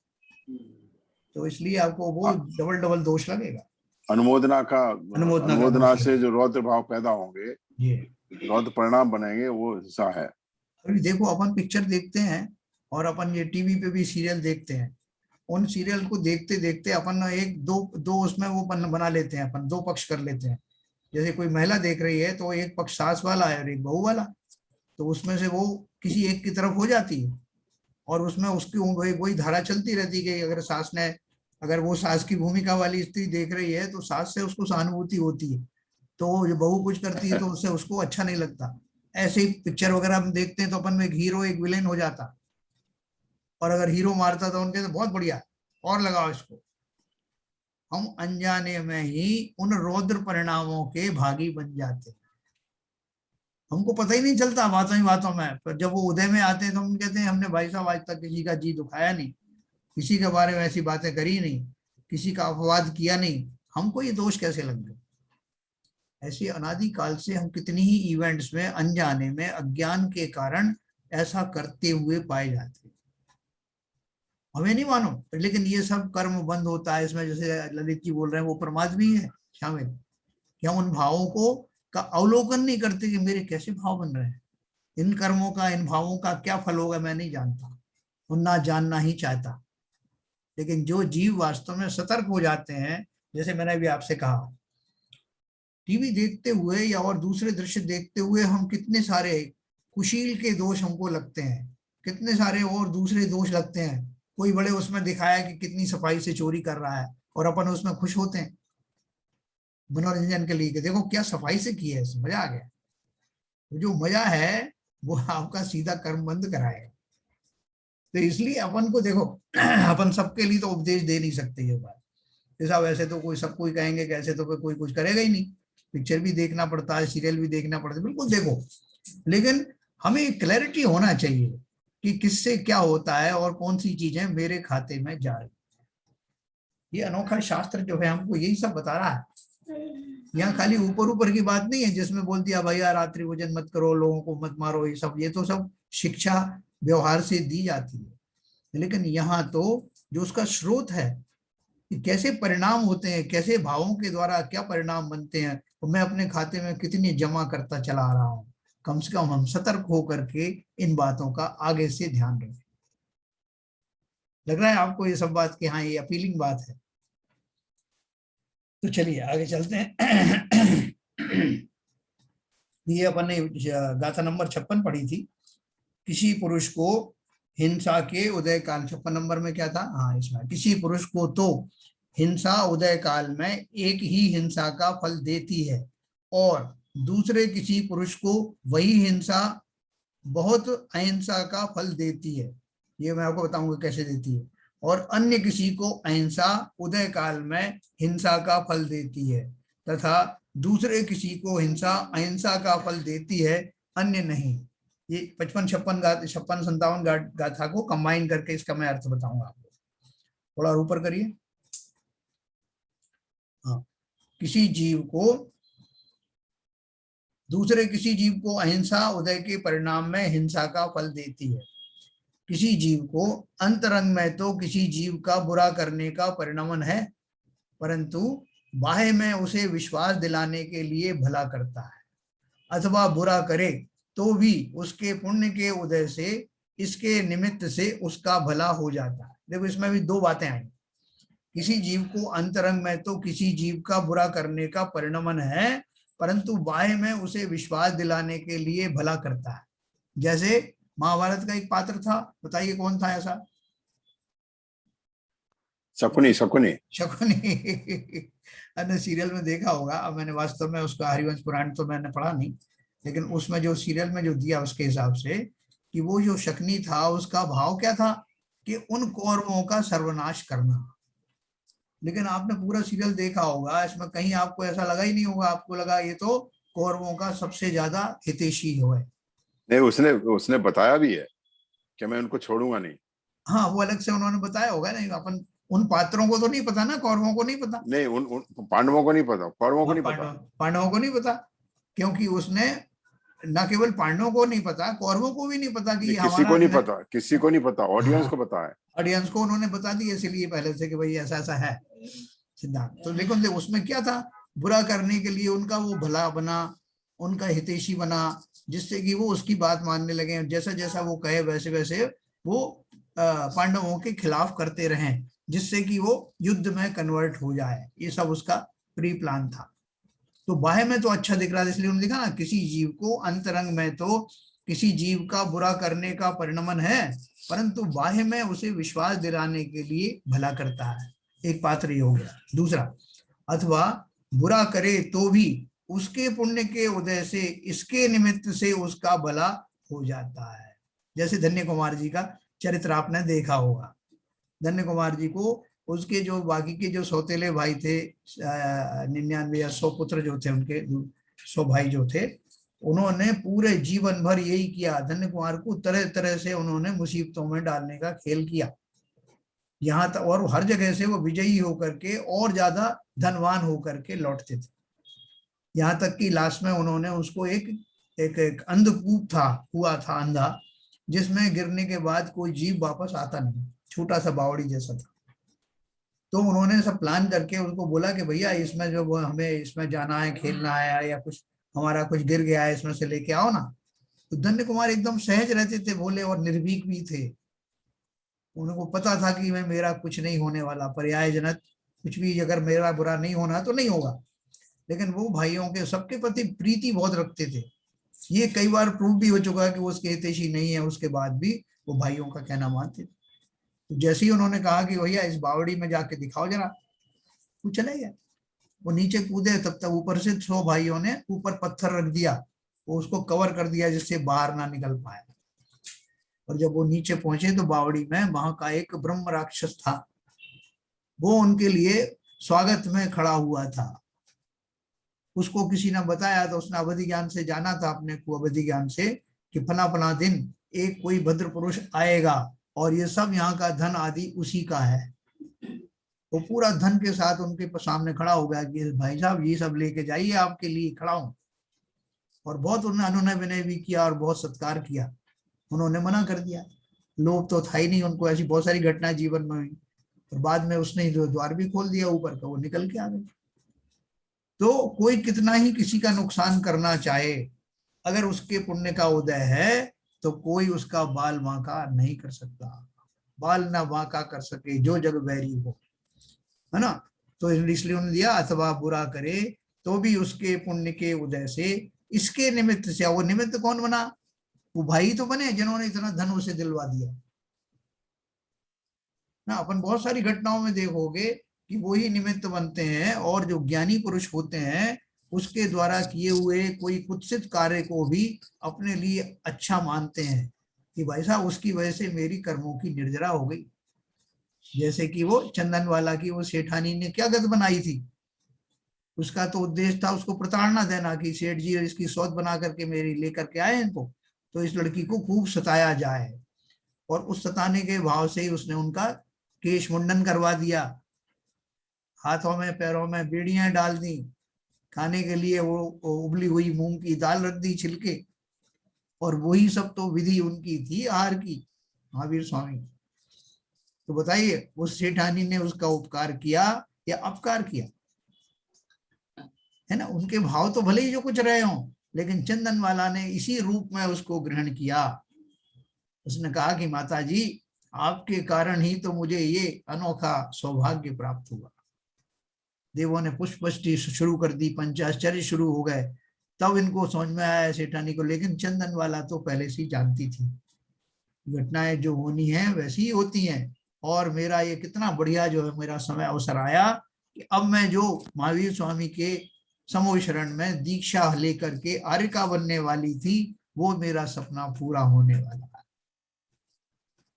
तो इसलिए आपको वो डबल डबल दोष लगेगा। अनुमोदना का अनुमोदना दोष से जो रौद्र भाव पैदा होंगे, ये रौद्र परिणाम बनेंगे, वो हिंसा है। अभी देखो अपन पिक्चर देखते हैं और अपन ये टीवी पे भी सीरियल देखते हैं। उन सीरियल को देखते देखते अपन एक दो दो उसमें वो बना लेते हैं, अपन दो पक्ष कर लेते हैं। जैसे कोई महिला देख रही है तो एक पक्ष सास वाला है और एक बहू वाला, तो उसमें से वो किसी एक की तरफ हो जाती है और उसमें उसकी वही धारा चलती रहती है कि अगर वो सास की भूमिका वाली स्त्री देख रही है तो सास से उसको सहानुभूति होती है, तो जो बहू कुछ करती है तो उससे उसको अच्छा नहीं लगता। ऐसे ही पिक्चर वगैरह हम देखते हैं तो अपन में एक हीरो एक विलेन हो जाता, और अगर हीरो मारता तो उनके तो बहुत बढ़िया और लगाओ इसको। हम अनजाने में ही उन रौद्र परिणामों के भागी बन जाते, हमको पता ही नहीं चलता बातों ही बातों में। पर जब वो उदय में आते हैं तो हम कहते हैं हमने भाई साहब आज तक किसी का जी दुखाया नहीं, किसी के बारे में ऐसी बातें करी नहीं, किसी का अपवाद किया नहीं, हमको ये दोष कैसे लग गए। ऐसे अनादि काल से हम कितनी ही इवेंट्स में अनजाने में अज्ञान के कारण ऐसा करते हुए पाए जाते हैं, हमें नहीं मालूम। लेकिन ये सब कर्म बंद होता है इसमें, जैसे ललित जी बोल रहे हैं वो प्रमाद भी है शामिल, कि हम उन भावों को का अवलोकन नहीं करते कि मेरे कैसे भाव बन रहे हैं, इन कर्मों का इन भावों का क्या फल होगा मैं नहीं जानता और ना जानना ही चाहता। लेकिन जो जीव वास्तव में सतर्क हो जाते हैं, जैसे मैंने अभी आपसे कहा, टीवी देखते हुए या और दूसरे दृश्य देखते हुए हम कितने सारे कुशील के दोष हमको लगते हैं, कितने सारे और दूसरे दोष लगते हैं। कोई बड़े उसमें दिखाया कि कितनी सफाई से चोरी कर रहा है और अपन उसमें खुश होते हैं मनोरंजन के लिए कि देखो क्या सफाई से की है, मजा आ गया। तो जो मजा है वो आपका सीधा कर्म बंद कराएगा। तो इसलिए अपन को देखो अपन सबके लिए तो उपदेश दे नहीं सकते ये बात, जैसा वैसे तो कोई सबको ही कहेंगे कि ऐसे तो कोई कुछ करेगा ही नहीं। पिक्चर भी देखना पड़ता है, सीरियल भी देखना पड़ता है, बिल्कुल देखो, लेकिन हमें क्लैरिटी होना चाहिए कि किससे क्या होता है और कौन सी चीजें मेरे खाते में जा रही। ये अनोखा शास्त्र जो है हमको यही सब बता रहा है। यहाँ खाली ऊपर ऊपर की बात नहीं है जिसमें बोल दिया भैया रात्रि भोजन मत करो, लोगों को मत मारो, ये तो सब शिक्षा व्यवहार से दी जाती है। लेकिन यहाँ तो जो उसका स्रोत है कि कैसे परिणाम होते हैं, कैसे भावों के द्वारा क्या परिणाम बनते हैं, तो मैं अपने खाते में कितनी जमा करता चला आ रहा हूँ। कम से कम हम सतर्क होकर के इन बातों का आगे से ध्यान रखें। लग रहा है आपको ये सब बात कि हाँ ये अपीलिंग बात है। तो चलिए आगे चलते हैं। ये अपन ने गाथा नंबर 56 पढ़ी थी। किसी पुरुष को हिंसा के उदय काल, 56 नंबर में क्या था, हाँ इसमें, किसी पुरुष को तो हिंसा उदय काल में एक ही हिंसा का फल देती है और दूसरे किसी पुरुष को वही हिंसा बहुत अहिंसा का फल देती है, ये मैं आपको बताऊंगा कैसे देती है, और अन्य किसी को अहिंसा उदय काल में हिंसा का फल देती है, तथा दूसरे किसी को हिंसा अहिंसा का फल देती है, अन्य नहीं। ये 55-56-57 गाथा को कंबाइन करके इसका मैं अर्थ बताऊंगा आपको। थोड़ा ऊपर करिए। हाँ, किसी जीव को दूसरे किसी जीव को अहिंसा उदय के परिणाम में हिंसा का फल देती है। किसी जीव को अंतरंग में तो किसी जीव का बुरा करने का परिणमन है, परंतु बाह्य में उसे विश्वास दिलाने के लिए भला करता है, अथवा बुरा करे तो भी उसके पुण्य के उदय से इसके निमित्त से उसका भला हो जाता है। देखो इसमें भी दो बातें आई। किसी जीव को अंतरंग में तो किसी जीव का बुरा करने का परिणमन है, परंतु बाह्य में उसे विश्वास दिलाने के लिए भला करता है। जैसे महाभारत का एक पात्र था, बताइए कौन था ऐसा? शकुनी। शकुनी अन्य सीरियल में देखा होगा। अब मैंने वास्तव में उसका हरिवंश पुराण तो मैंने पढ़ा नहीं, लेकिन उसमें जो सीरियल में जो दिया उसके हिसाब से कि वो जो शकुनी था उसका भाव क्या था कि उन कौरवों का सर्वनाश करना। लेकिन आपने पूरा सीरियल देखा होगा, इसमें कहीं आपको ऐसा लगा ही नहीं होगा, आपको लगा ये तो कौरवों का सबसे ज्यादा हितैषी है। नहीं, उसने बताया भी है कि मैं उनको छोड़ूंगा नहीं। हाँ, वो अलग से उन्होंने बताया होगा। नहीं, अपन उन पात्रों को तो नहीं पता ना, कौरवों को नहीं पता। नहीं, उन पांडवों को नहीं पता, कौरवों को नहीं पता। पांडवों को नहीं पता, क्योंकि उसने न केवल पांडवों को नहीं पता, कौरवों को भी नहीं पता कि किसी को नहीं पता, किसी को नहीं पता, ऑडियंस को पता है। ऑडियंस को उन्होंने बता दिया इसलिए पहले से कि भाई ऐसा ऐसा है सिद्धांत। तो लेकिन उसमें क्या था, बुरा करने के लिए उनका वो भला बना, उनका हितैषी बना, जिससे कि वो उसकी बात मानने लगे। जैसा जैसा वो कहे वैसे वैसे वो पांडवों के खिलाफ करते रहे, जिससे कि वो युद्ध में कन्वर्ट हो जाए। ये सब उसका प्री प्लान था। तो बाह्य में तो अच्छा दिख रहा था, इसलिए उन्होंने लिखा ना, किसी जीव को अंतरंग में तो किसी जीव का बुरा करने का परिणमन है, परंतु बाह्य में उसे विश्वास दिलाने के लिए भला करता है। एक पात्र ये हो गया। दूसरा, अथवा बुरा करे तो भी उसके पुण्य के उदय से इसके निमित्त से उसका भला हो जाता है। जैसे धन्य कुमार जी का चरित्र आपने देखा होगा। धन्य कुमार जी को उसके जो बाकी के जो सौतेले भाई थे, 99 या 100 पुत्र जो थे उनके, 100 भाई जो थे, उन्होंने पूरे जीवन भर यही किया। धन्य कुमार को तरह तरह से उन्होंने मुसीबतों में डालने का खेल किया, यहाँ तक, और हर जगह से वो विजयी होकर के और ज्यादा धनवान होकर के लौटते थे। यहाँ तक कि लास्ट में उन्होंने उसको एक अंधकूप था, हुआ था अंधा, जिसमें गिरने के बाद कोई जीव वापस आता नहीं, छोटा सा बावड़ी जैसा था। तो उन्होंने सब प्लान करके उनको बोला कि भैया इसमें जो हमें इसमें जाना है, खेलना है, या कुछ हमारा कुछ गिर गया है, इसमें से लेके आओ ना। तो धन्य कुमार एकदम सहज रहते थे, भोले और निर्भीक भी थे। उनको पता था कि मैं मेरा कुछ नहीं होने वाला, पर्याय जनक कुछ भी, अगर मेरा बुरा नहीं होना तो नहीं होगा। लेकिन वो भाइयों के सबके प्रति प्रीति बहुत रखते थे। ये कई बार प्रूव भी हो चुका है कि वो उसके हितैषी नहीं है, उसके बाद भी वो भाइयों का कहना मानते थे। तो जैसे ही उन्होंने कहा कि भैया इस बावड़ी में जाके दिखाओ जरा, वो चले गए। वो नीचे कूदे, तब तक ऊपर से 100 भाइयों ने ऊपर पत्थर रख दिया, वो उसको कवर कर दिया जिससे बाहर ना निकल पाए। और जब वो नीचे पहुंचे तो बावड़ी में वहां का एक ब्रह्म राक्षस था, वो उनके लिए स्वागत में खड़ा हुआ था। उसको किसी ने बताया, तो उसने अवधि ज्ञान से जाना था अपने को, अवधि ज्ञान से, कि फला फला दिन एक कोई भद्र पुरुष आएगा और ये सब यहाँ का धन आदि उसी का है। वो पूरा धन के साथ उनके सामने खड़ा हो गया कि भाई साहब ये सब लेके जाइए, आपके लिए खड़ा हूं। और बहुत उन्होंने अनुनय विनय भी किया और बहुत सत्कार किया। उन्होंने मना कर दिया, लोभ तो था ही नहीं उनको। ऐसी बहुत सारी घटनाएं जीवन में हुई। और बाद में उसने जो द्वार भी खोल दिया ऊपर का, वो निकल के आ गए। तो कोई कितना ही किसी का नुकसान करना चाहे, अगर उसके पुण्य का उदय है तो कोई उसका बाल बांका नहीं कर सकता। बाल ना बांका कर सके जो जग बैरी हो, है ना। तो इसलिए उन्होंने दिया, अथवा बुरा करे तो भी उसके पुण्य के उदय से इसके निमित्त से। वो निमित्त कौन बना? वो भाई तो बने जिन्होंने इतना धन उसे दिलवा दिया ना। अपन बहुत सारी घटनाओं में देखोगे कि वो ही निमित्त बनते हैं, और जो ज्ञानी पुरुष होते हैं उसके द्वारा किए हुए कोई कुत्सित कार्य को भी अपने लिए अच्छा मानते हैं कि भाई साहब उसकी वजह से मेरी कर्मों की निर्जरा हो गई। जैसे कि वो चंदन वाला की वो सेठानी ने क्या गत बनाई थी, उसका तो उद्देश्य था उसको प्रताड़ना देना कि सेठ जी इसकी सौत बना करके मेरी लेकर के आए इनको, तो इस लड़की को खूब सताया जाए। और उस सताने के भाव से ही उसने उनका केश मुंडन करवा दिया, हाथों में पैरों में बेड़ियां डाल दी, खाने के लिए वो उबली हुई मूंग की दाल रख दी छिलके, और वही सब तो विधि उनकी थी आहार की, महावीर स्वामी। तो बताइए उस सेठानी ने उसका उपकार किया या अपकार किया? है ना, उनके भाव तो भले ही जो कुछ रहे हों, लेकिन चंदन वाला ने इसी रूप में उसको ग्रहण किया। उसने कहा कि माता जी आपके कारण ही तो मुझे ये अनोखा सौभाग्य प्राप्त हुआ। देवों ने पुष्पवृष्टि शुरू कर दी, पंचाश्चर्य शुरू हो गए, तब इनको समझ में आया सेठानी को। लेकिन चंदन वाला तो पहले से ही जानती थी, घटनाएं जो होनी है वैसी ही होती हैं। और मेरा ये कितना बढ़िया जो है मेरा समय अवसर आया कि अब मैं जो महावीर स्वामी के समूह शरण में दीक्षा लेकर के आर्यिका बनने वाली थी, वो मेरा सपना पूरा होने वाला है।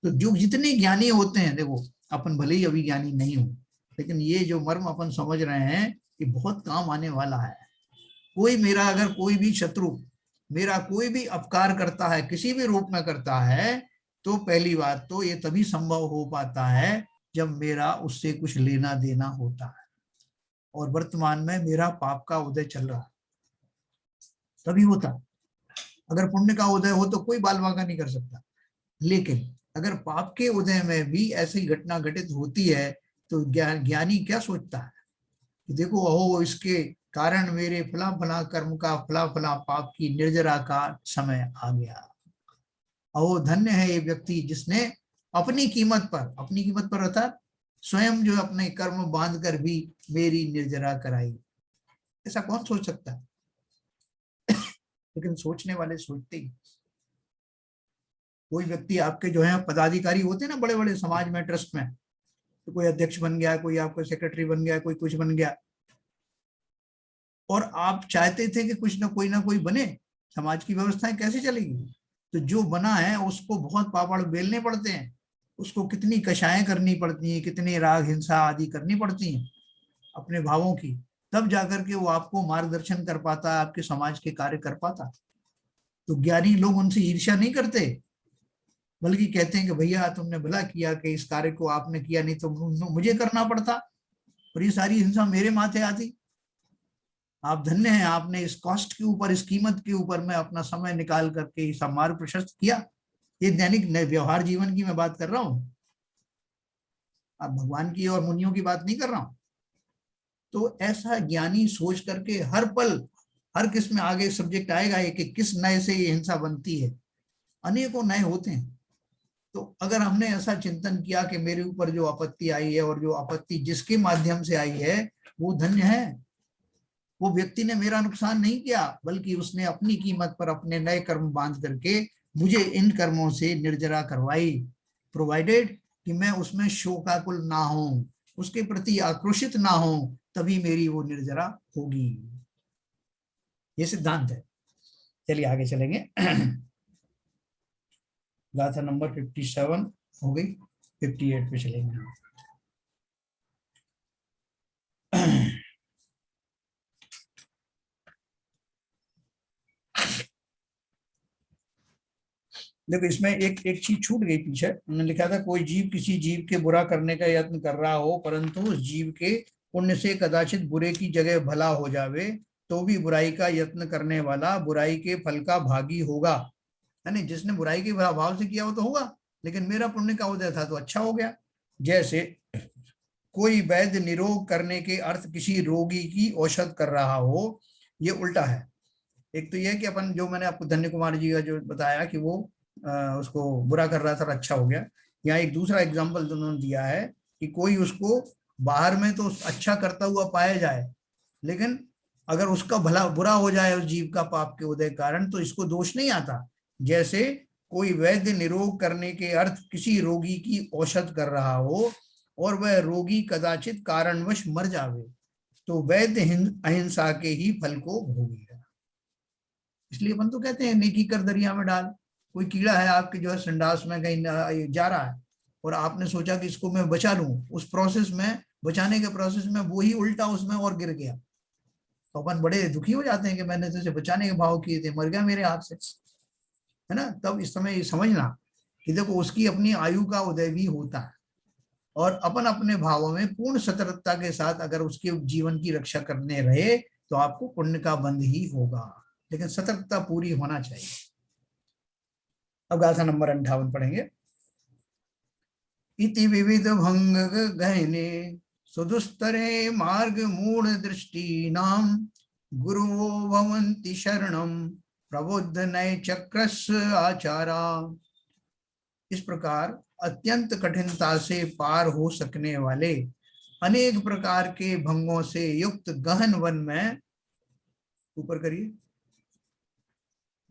तो जो जितने ज्ञानी होते हैं, देखो अपन भले ही अभी ज्ञानी नहीं हो, लेकिन ये जो मर्म अपन समझ रहे हैं ये बहुत काम आने वाला है। कोई मेरा अगर कोई भी शत्रु मेरा कोई भी अपकार करता है, किसी भी रूप में करता है, तो पहली बात तो ये तभी संभव हो पाता है जब मेरा उससे कुछ लेना देना होता है, और वर्तमान में मेरा पाप का उदय चल रहा है, तभी होता। अगर पुण्य का उदय हो तो कोई बाल बांका नहीं कर सकता, लेकिन अगर पाप के उदय में भी ऐसी घटना घटित होती है तो ज्ञानी क्या सोचता है कि देखो अहो इसके कारण मेरे फला फला कर्म का फला फला पाप की निर्जरा का समय आ गया। अहो धन्य है ये व्यक्ति जिसने अपनी कीमत पर अर्थात स्वयं जो अपने कर्म बांध कर भी मेरी निर्जरा कराई। ऐसा कौन सोच सकता है? लेकिन सोचने वाले सोचते ही। कोई व्यक्ति आपके जो है पदाधिकारी होते हैं ना बड़े बड़े समाज में, ट्रस्ट में, तो कोई अध्यक्ष बन गया, कोई आपका सेक्रेटरी बन गया, कोई कुछ बन गया, और आप चाहते थे कि कुछ ना कोई बने, समाज की व्यवस्थाएं कैसे चलेगी? तो जो बना है उसको बहुत पापड़ बेलने पड़ते हैं, उसको कितनी कषायें करनी पड़ती हैं, कितनी राग हिंसा आदि करनी पड़ती हैं अपने भावों की, तब जाकर के वो आपको मार्गदर्शन कर पाता, आपके समाज के कार्य कर पाता। तो ज्ञानी लोग उनसे ईर्ष्या नहीं करते, बल्कि कहते हैं कि भैया तुमने भला किया कि इस कार्य को आपने किया, नहीं तो मुझे करना पड़ता और ये सारी हिंसा मेरे माथे आती। आप धन्य हैं, आपने इस कॉस्ट के ऊपर, इस कीमत के ऊपर में अपना समय निकाल करके इस मार्ग प्रशस्त किया। ये दैनिक व्यवहार जीवन की मैं बात कर रहा हूँ, आप भगवान की और मुनियों की बात नहीं कर रहा हूँ। तो ऐसा ज्ञानी सोच करके हर पल हर किस में आगे सब्जेक्ट आएगा कि किस नए से ये हिंसा बनती है, अनेकों नए होते हैं। तो अगर हमने ऐसा चिंतन किया कि मेरे ऊपर जो आपत्ति आई है और जो आपत्ति जिसके माध्यम से आई है वो धन्य है, वो व्यक्ति ने मेरा नुकसान नहीं किया, बल्कि उसने अपनी कीमत पर अपने नए कर्म बांध करके मुझे इन कर्मों से निर्जरा करवाई, प्रोवाइडेड कि मैं उसमें शोकाकुल ना हूं, उसके प्रति आक्रोशित ना हूं, तभी मेरी वो निर्जरा होगी। ये सिद्धांत है। चलिए आगे चलेंगे। गाथा नंबर 57 हो गई, 58 पे चलेंगे। देखो इसमें एक चीज छूट गई पीछे, हमने लिखा था कोई जीव किसी जीव के बुरा करने का यत्न कर रहा हो, परंतु उस जीव के पुण्य से कदाचित बुरे की जगह भला हो जावे, तो भी बुराई का यत्न करने वाला बुराई के फल का भागी होगा। यानी जिसने बुराई के भाव से किया वो तो होगा, लेकिन मेरा पुण्य का उदय था तो अच्छा हो गया। जैसे कोई वैद्य निरोग करने के अर्थ किसी रोगी की औषध कर रहा हो, ये उल्टा है। एक तो यह कि अपन जो मैंने आपको धन्य कुमार जी का जो बताया कि वो उसको बुरा कर रहा था, अच्छा हो गया। यहाँ एक दूसरा एग्जाम्पल उन्होंने दिया है कि कोई उसको बाहर में तो अच्छा करता हुआ पाया जाए, लेकिन अगर उसका भला बुरा हो जाए उस जीव का पाप के उदय कारण, तो इसको दोष नहीं आता। जैसे कोई वैद्य निरोग करने के अर्थ किसी रोगी की औषध कर रहा हो और वह रोगी कदाचित कारणवश मर जावे, तो वैध अहिंसा के ही फल को भोगेगा। इसलिए अपन तो कहते हैं नेकी कर दरिया में डाल। कोई कीड़ा है आपके जो है संडास में कहीं जा रहा है और आपने सोचा कि इसको मैं बचा लूं, उस प्रोसेस में, बचाने के प्रोसेस में वो ही उल्टा उसमें और गिर गया, तो अपन बड़े दुखी हो जाते हैं कि मैंने तो इसे बचाने के भाव किए थे, मर गया मेरे हाथ से, है ना। तब इस समय ये समझना कि देखो उसकी अपनी आयु का उदय भी होता है और अपन अपने भावों में पूर्ण सतर्कता के साथ अगर उसके जीवन की रक्षा करने रहे तो आपको पुण्य का बंध ही होगा, लेकिन सतर्कता पूरी होना चाहिए। अब गाथा नंबर 58 पढ़ेंगे। इति विविध भंग गहने सुदुस्तरे मार्ग मूढ़ दृष्टि नाम गुरुवो भवन्ति शरणम प्रबुद्ध नय चक्रस आचारा। इस प्रकार अत्यंत कठिनता से पार हो सकने वाले अनेक प्रकार के भंगों से युक्त गहन वन में, ऊपर करिए,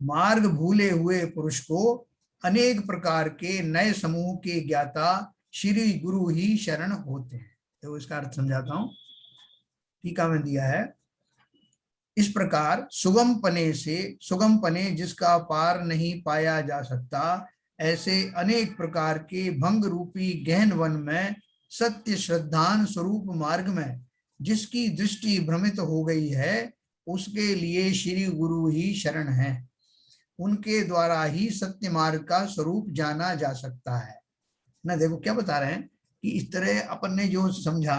मार्ग भूले हुए पुरुष को अनेक प्रकार के नए समूह के ज्ञाता श्री गुरु ही शरण होते हैं। तो इसका अर्थ समझाता हूं, टीका में दिया है, इस प्रकार सुगम पने जिसका पार नहीं पाया जा सकता, ऐसे अनेक प्रकार के भंग रूपी गहन वन में सत्य श्रद्धान स्वरूप मार्ग में जिसकी दृष्टि भ्रमित हो गई है, उसके लिए श्री गुरु ही शरण है। उनके द्वारा ही सत्य मार्ग का स्वरूप जाना जा सकता है ना। देखो क्या बता रहे हैं कि इस तरह अपन ने जो समझा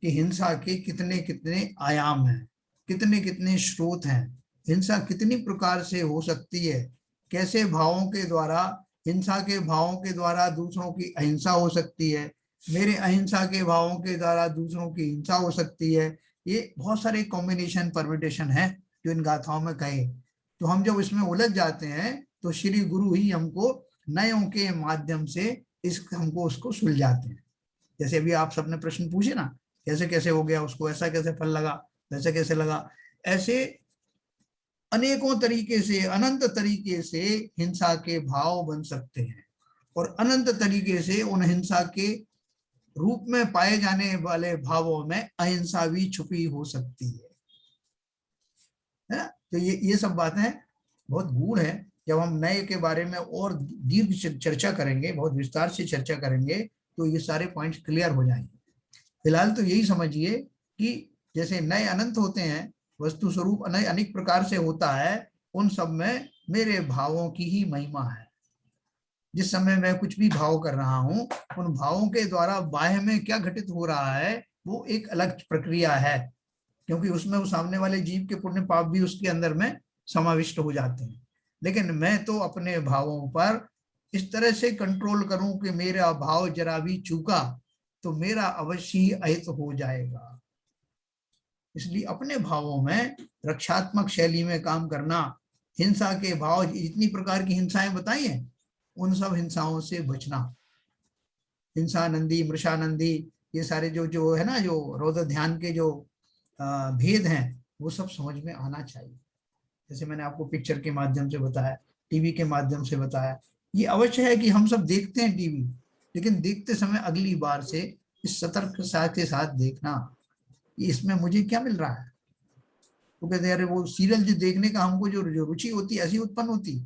कि हिंसा के कितने कितने आयाम हैं, कितने कितने स्रोत हैं, हिंसा कितनी प्रकार से हो सकती है, कैसे भावों के द्वारा, हिंसा के भावों के द्वारा दूसरों की अहिंसा हो सकती है, मेरे अहिंसा के भावों के द्वारा दूसरों की हिंसा हो सकती है। ये बहुत सारे कॉम्बिनेशन परमिटेशन है जो इन गाथाओं में कहे। तो हम जब इसमें उलझ जाते हैं तो श्री गुरु ही हमको नयों के माध्यम से हमको उसको सुलझाते हैं। जैसे अभी आप सबने प्रश्न पूछे ना, कैसे कैसे हो गया उसको, ऐसा कैसे फल लगा, वैसे कैसे लगा, ऐसे अनेकों तरीके से, अनंत तरीके से हिंसा के भाव बन सकते हैं और अनंत तरीके से उन हिंसा के रूप में पाए जाने वाले भावों में अहिंसा भी छुपी हो सकती है ना। तो ये सब बातें बहुत गूढ़ है। जब हम नए के बारे में और दीर्घ चर्चा करेंगे, बहुत विस्तार से चर्चा करेंगे, तो ये सारे पॉइंट्स क्लियर हो जाएंगे। फिलहाल तो यही समझिए कि जैसे नए अनंत होते हैं, वस्तु स्वरूप अनेक प्रकार से होता है, उन सब में मेरे भावों की ही महिमा है। जिस समय मैं कुछ भी भाव कर रहा हूं, उन भावों के द्वारा बाह्य में क्या घटित हो रहा है वो एक अलग प्रक्रिया है, क्योंकि उसमें वो सामने वाले जीव के पुण्य पाप भी उसके अंदर में समाविष्ट हो जाते हैं। लेकिन मैं तो अपने भावों पर इस तरह से कंट्रोल करूं कि मेरा भाव जरा भी चूका तो मेरा अवश्य ही अहित हो जाएगा। इसलिए अपने भावों में रक्षात्मक शैली में काम करना, हिंसा के भाव, जितनी प्रकार की हिंसाएं बताई हैं, उन सब हिंसाओं से बचना। हिंसानंदी, मृषानंदी, ये सारे जो है ना, जो रौद्र ध्यान के जो भेद हैं, वो सब समझ में आना चाहिए। जैसे मैंने आपको पिक्चर के माध्यम से बताया, टीवी के माध्यम से बताया। ये अवश्य है कि हम सब देखते हैं टीवी, लेकिन देखते समय अगली बार से इस सतर्कता के साथ देखना, इसमें मुझे क्या मिल रहा है। तो कहते हैं अरे वो सीरियल जो देखने का हमको जो रुचि होती है ऐसी उत्पन्न होती,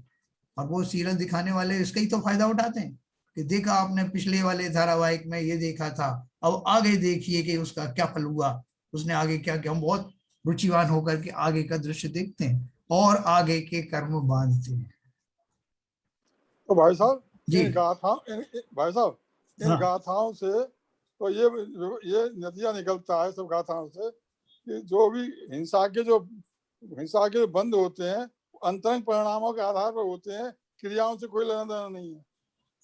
और वो सीरियल दिखाने वाले इसका ही तो फायदा उठाते हैं कि देखा आपने पिछले वाले धारावाहिक में ये देखा था, अब आगे देखिए कि उसका क्या फल हुआ, उसने आगे क्या किया। हम बहुत रुचिवान होकर के आगे का दृश्य देखते हैं और आगे के कर्म बांधते हैं। तो भाई साहब जी भाई साहब इन गाथाओं से तो ये नतीजा निकलता है सब गाथाओं से कि जो भी हिंसा के बंद होते हैं अंतरंग परिणामों के आधार पर होते हैं, क्रियाओं से कोई लेना देना नहीं है।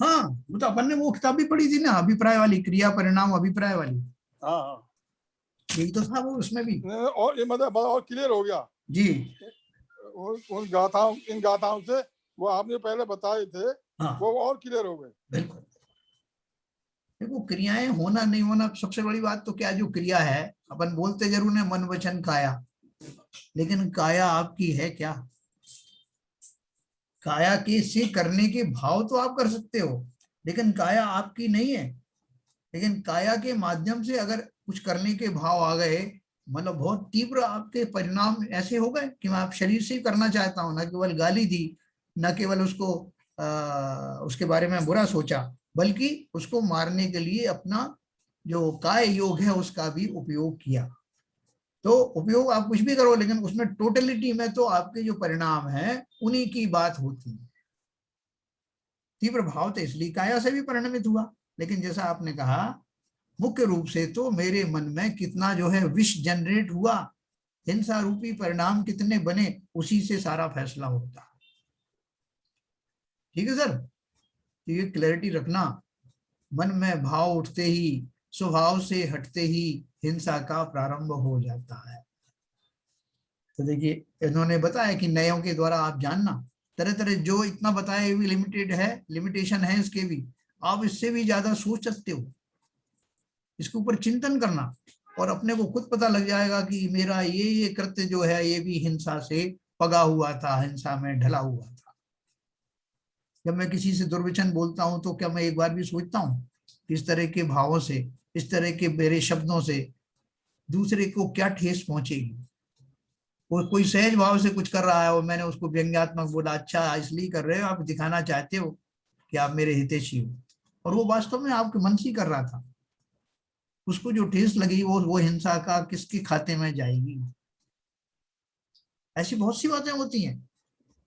हाँ, वो तो अपन ने वो किताब भी पढ़ी थी ना, अभिप्राय वाली, क्रिया परिणाम अभिप्राय वाली। हाँ, यही तो था वो उसमें भी। और ये मतलब और क्लियर हो गया जी। उन इन गाथाओं से वो आपने पहले बताए थे, हाँ, वो और क्लियर हो गए। बिल्कुल। देखो क्रियाएं होना नहीं होना, सबसे बड़ी बात तो क्या, जो क्रिया है, अपन बोलते जरूर ने मन वचन काया, लेकिन काया आपकी है क्या? काया के से करने के भाव तो आप कर सकते हो, लेकिन काया आपकी नहीं है। लेकिन काया के माध्यम से अगर कुछ करने के भाव आ गए मतलब बहुत तीव्र आपके परिणाम ऐसे हो गए कि मैं आप शरीर से ही करना चाहता हूँ, न केवल गाली दी, न केवल उसको उसके बारे में बुरा सोचा, बल्कि उसको मारने के लिए अपना जो काय योग है उसका भी उपयोग किया। तो उपयोग आप कुछ भी करो, लेकिन उसमें टोटलिटी में तो आपके जो परिणाम है उन्हीं की बात होती है। तीव्र भाव तो इसलिए काया से भी परिणमित हुआ, लेकिन जैसा आपने कहा मुख्य रूप से तो मेरे मन में कितना जो है विष जनरेट हुआ, हिंसा रूपी परिणाम कितने बने, उसी से सारा फैसला होता है। ठीक है सर, ये क्लैरिटी रखना। मन में भाव उठते ही, स्वभाव से हटते ही हिंसा का प्रारंभ हो जाता है। तो देखिए इन्होंने बताया कि नयों के द्वारा आप जानना, तरह तरह जो इतना बताया ये भी लिमिटेड है, लिमिटेशन है इसके भी, आप इससे भी ज्यादा सोच सकते हो, इसके ऊपर चिंतन करना, और अपने को खुद पता लग जाएगा कि मेरा ये कृत्य जो है ये भी हिंसा से पगा हुआ था, हिंसा में ढला हुआ था। जब मैं किसी से दुर्वचन बोलता हूं तो क्या मैं एक बार भी सोचता हूं कि इस तरह के भावों से, इस तरह के मेरे शब्दों से दूसरे को क्या ठेस पहुंचेगी। वो कोई सहज भाव से कुछ कर रहा है और मैंने उसको व्यंग्यात्मक बोला, अच्छा इसलिए कर रहे हो, आप दिखाना चाहते हो कि आप मेरे हितैषी हो, और वो वास्तव में आपके मन से कर रहा था। उसको जो ठेस लगी वो हिंसा का किसके खाते में जाएगी। ऐसी बहुत सी बातें होती हैं।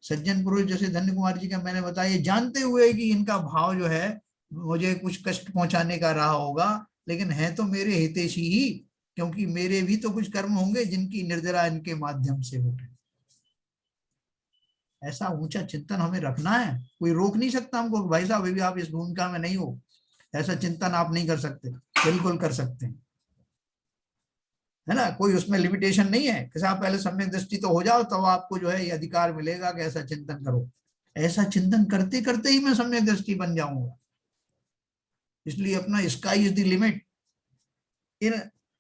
सज्जन पुरुष जैसे धन्य कुमार जी का मैंने बताया, ये जानते हुए कि इनका भाव जो है मुझे कुछ कष्ट पहुंचाने का रहा होगा, लेकिन है तो मेरे हितैषी ही, क्योंकि मेरे भी तो कुछ कर्म होंगे जिनकी निर्जरा इनके माध्यम से हो। ऐसा ऊंचा चिंतन हमें रखना है। कोई रोक नहीं सकता हमको, भाई साहब अभी आप इस भूमिका में नहीं हो, ऐसा चिंतन आप नहीं कर सकते। बिल्कुल कर सकते हैं, है ना, कोई उसमें लिमिटेशन नहीं है कि साहब पहले सम्यक दृष्टि तो हो जाओ तब आपको जो है ये अधिकार मिलेगा कि ऐसा चिंतन करो। ऐसा चिंतन करते करते ही मैं सम्यक दृष्टि बन जाऊंगा। इसलिए अपना स्काई इज द लिमिट। इन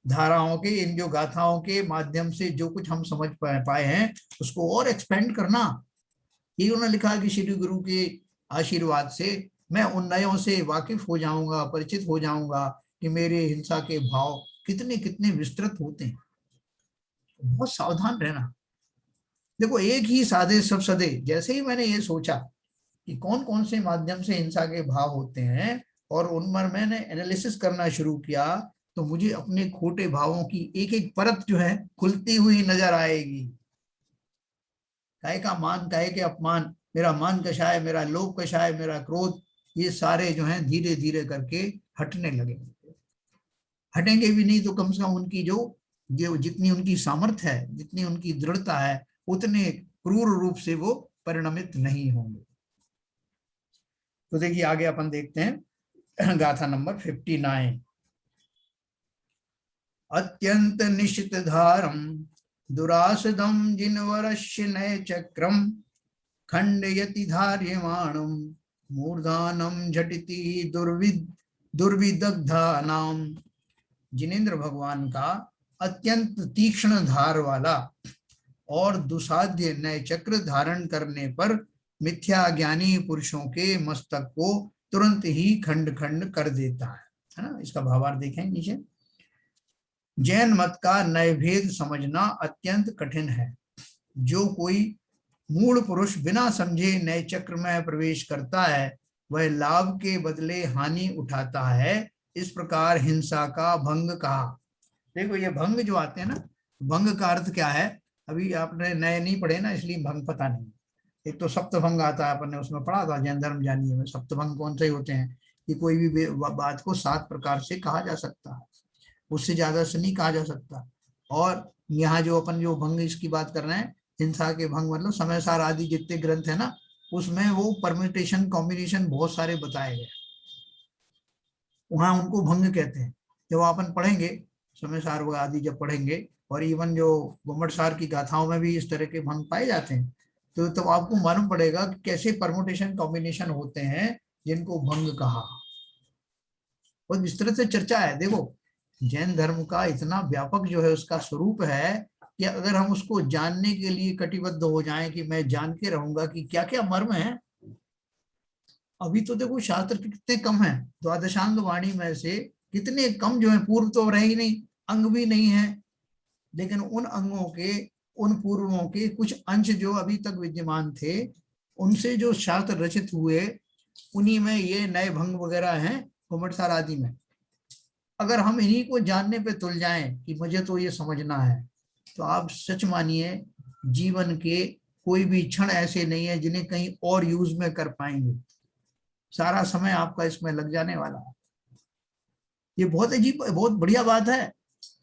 धाराओं के, इन जो गाथाओं के माध्यम से जो कुछ हम समझ पाए हैं उसको और एक्सपेंड करना। ये उन्होंने लिखा कि श्री गुरु के आशीर्वाद से मैं उन नयों से वाकिफ हो जाऊंगा, परिचित हो जाऊंगा कि मेरे हिंसा के भाव कितने कितने विस्तृत होते हैं। बहुत सावधान रहना। देखो एक ही साधे सब सदे, जैसे ही मैंने ये सोचा कि कौन कौन से माध्यम से हिंसा के भाव होते हैं और उन पर मैंने एनालिसिस करना शुरू किया, तो मुझे अपने खोटे भावों की एक एक परत जो है खुलती हुई नजर आएगी। काय का मान, काय के अपमान, मेरा मान कषाय, मेरा लोभ कषाय, मेरा क्रोध, ये सारे जो हैं धीरे धीरे करके हटने लगे। हटेंगे भी नहीं तो कम से कम उनकी जो जितनी उनकी सामर्थ्य है, जितनी उनकी दृढ़ता है, उतने क्रूर रूप से वो परिणमित नहीं होंगे। तो देखिए आगे अपन देखते हैं गाथा नंबर 59। अत्यंत निशित धारम दुरासदम जिनवरस्य नय चक्रम खंडयति धार्यमाणम मूर्धानम झटिति दुर्विदग्धा नाम। जिनेंद्र भगवान का अत्यंत तीक्ष्ण धार वाला और दुसाध्य नय चक्र धारण करने पर मिथ्या ज्ञानी पुरुषों के मस्तक को तुरंत ही खंड खंड कर देता है ना। इसका भावार्थ देखें नीचे। जैन मत का नय भेद समझना अत्यंत कठिन है। जो कोई मूल पुरुष बिना समझे नए चक्र में प्रवेश करता है वह लाभ के बदले हानि उठाता है। इस प्रकार हिंसा का भंग कहा। देखो ये भंग जो आते हैं ना, भंग का अर्थ क्या है, अभी आपने नए नहीं पढ़े ना इसलिए भंग पता नहीं। एक तो सप्तभंग आता है, अपन ने उसमें पढ़ा था जैन धर्म जानिए में। सप्तभंग कौन से होते हैं कि कोई भी बात को 7 प्रकार से कहा जा सकता है, उससे ज्यादा से नहीं कहा जा सकता। और यहाँ जो अपन जो भंग इसकी बात कर रहे हैं, हिंसा के भंग मतलब समय सार आदि जितने ग्रंथ है ना, उसमें वो परम्यूटेशन कॉम्बिनेशन बहुत सारे बताए गए, वहां उनको भंग कहते हैं। जब अपन पढ़ेंगे समय सार आदि जब पढ़ेंगे, और इवन जो गुम्मट सार की गाथाओं में भी इस तरह के भंग पाए जाते हैं, तो आपको मालूम पड़ेगा कि कैसे परम्यूटेशन कॉम्बिनेशन होते हैं जिनको भंग कहा। बहुत विस्तृत से चर्चा है। देखो जैन धर्म का इतना व्यापक जो है उसका स्वरूप है कि अगर हम उसको जानने के लिए कटिबद्ध हो जाएं कि मैं जान के रहूंगा कि क्या क्या मर्म है। अभी तो देखो शास्त्र कितने कम हैं, द्वादशांग वाणी में से कितने कम जो है, पूर्व तो रहे ही नहीं, अंग भी नहीं है, लेकिन उन अंगों के, उन पूर्वों के कुछ अंश जो अभी तक विद्यमान थे, उनसे जो शास्त्र रचित हुए, उन्हीं में ये नए भंग वगैरह हैं घुमटसार आदि में। अगर हम इन्हीं को जानने पे तुल जाएं कि मुझे तो ये समझना है, तो आप सच मानिए जीवन के कोई भी क्षण ऐसे नहीं है जिन्हें कहीं और यूज में कर पाएंगे। सारा समय आपका इसमें लग जाने वाला है। ये बहुत अजीब, बहुत बढ़िया बात है।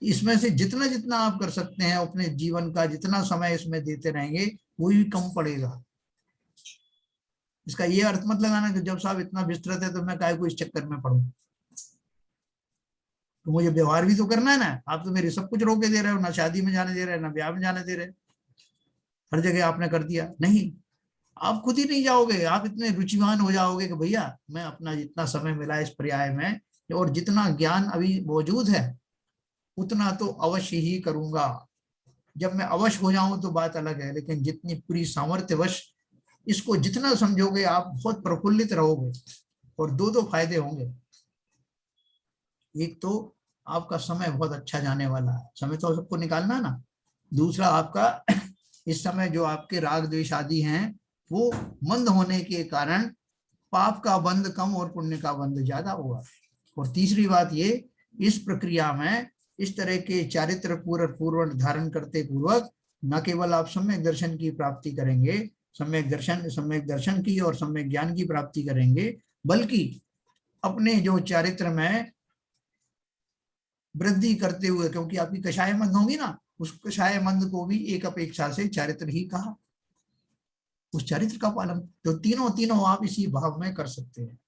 इसमें से जितना जितना आप कर सकते हैं अपने जीवन का, जितना समय इसमें देते रहेंगे, वो भी कम पड़ेगा। इसका ये अर्थ मत लगाना कि जब साहब इतना विस्तृत है तो मैं काहे को इस चक्कर में पड़ूं। तो मुझे व्यवहार भी तो करना है ना। आप तो मेरे सब कुछ रोके दे रहे हो, ना शादी में जाने दे रहे, ना ब्याह में जाने दे रहे। हर जगह आपने कर दिया। नहीं, आप खुद ही नहीं जाओगे। आप इतने रुचिवान हो जाओगे कि भैया मैं अपना जितना समय मिला इस पर्याय में, और जितना ज्ञान अभी मौजूद है उतना तो अवश्य ही करूंगा। जब मैं अवश्य हो जाऊं तो बात अलग है, लेकिन जितनी पूरी सामर्थ्यवश इसको जितना समझोगे आप बहुत प्रफुल्लित रहोगे। और दो फायदे होंगे। एक तो आपका समय बहुत अच्छा जाने वाला है, समय तो सबको निकालना ना। दूसरा, आपका इस समय जो आपके राग द्वेष आदि हैं वो मंद होने के कारण पाप का बंध कम और पुण्य का बंध ज्यादा होगा। और तीसरी बात ये, इस प्रक्रिया में इस तरह के चारित्र पूर्वक धारण करते पूर्वक न केवल आप सम्यक दर्शन की प्राप्ति करेंगे, सम्यक दर्शन की और सम्यक ज्ञान की प्राप्ति करेंगे, बल्कि अपने जो चारित्र में वृद्धि करते हुए, क्योंकि आपकी कषाय मंद होंगी ना, उस कषाय मंद को भी एक अपेक्षा से चारित्र ही कहा, उस चारित्र का पालन। तो तीनों आप इसी भाव में कर सकते हैं।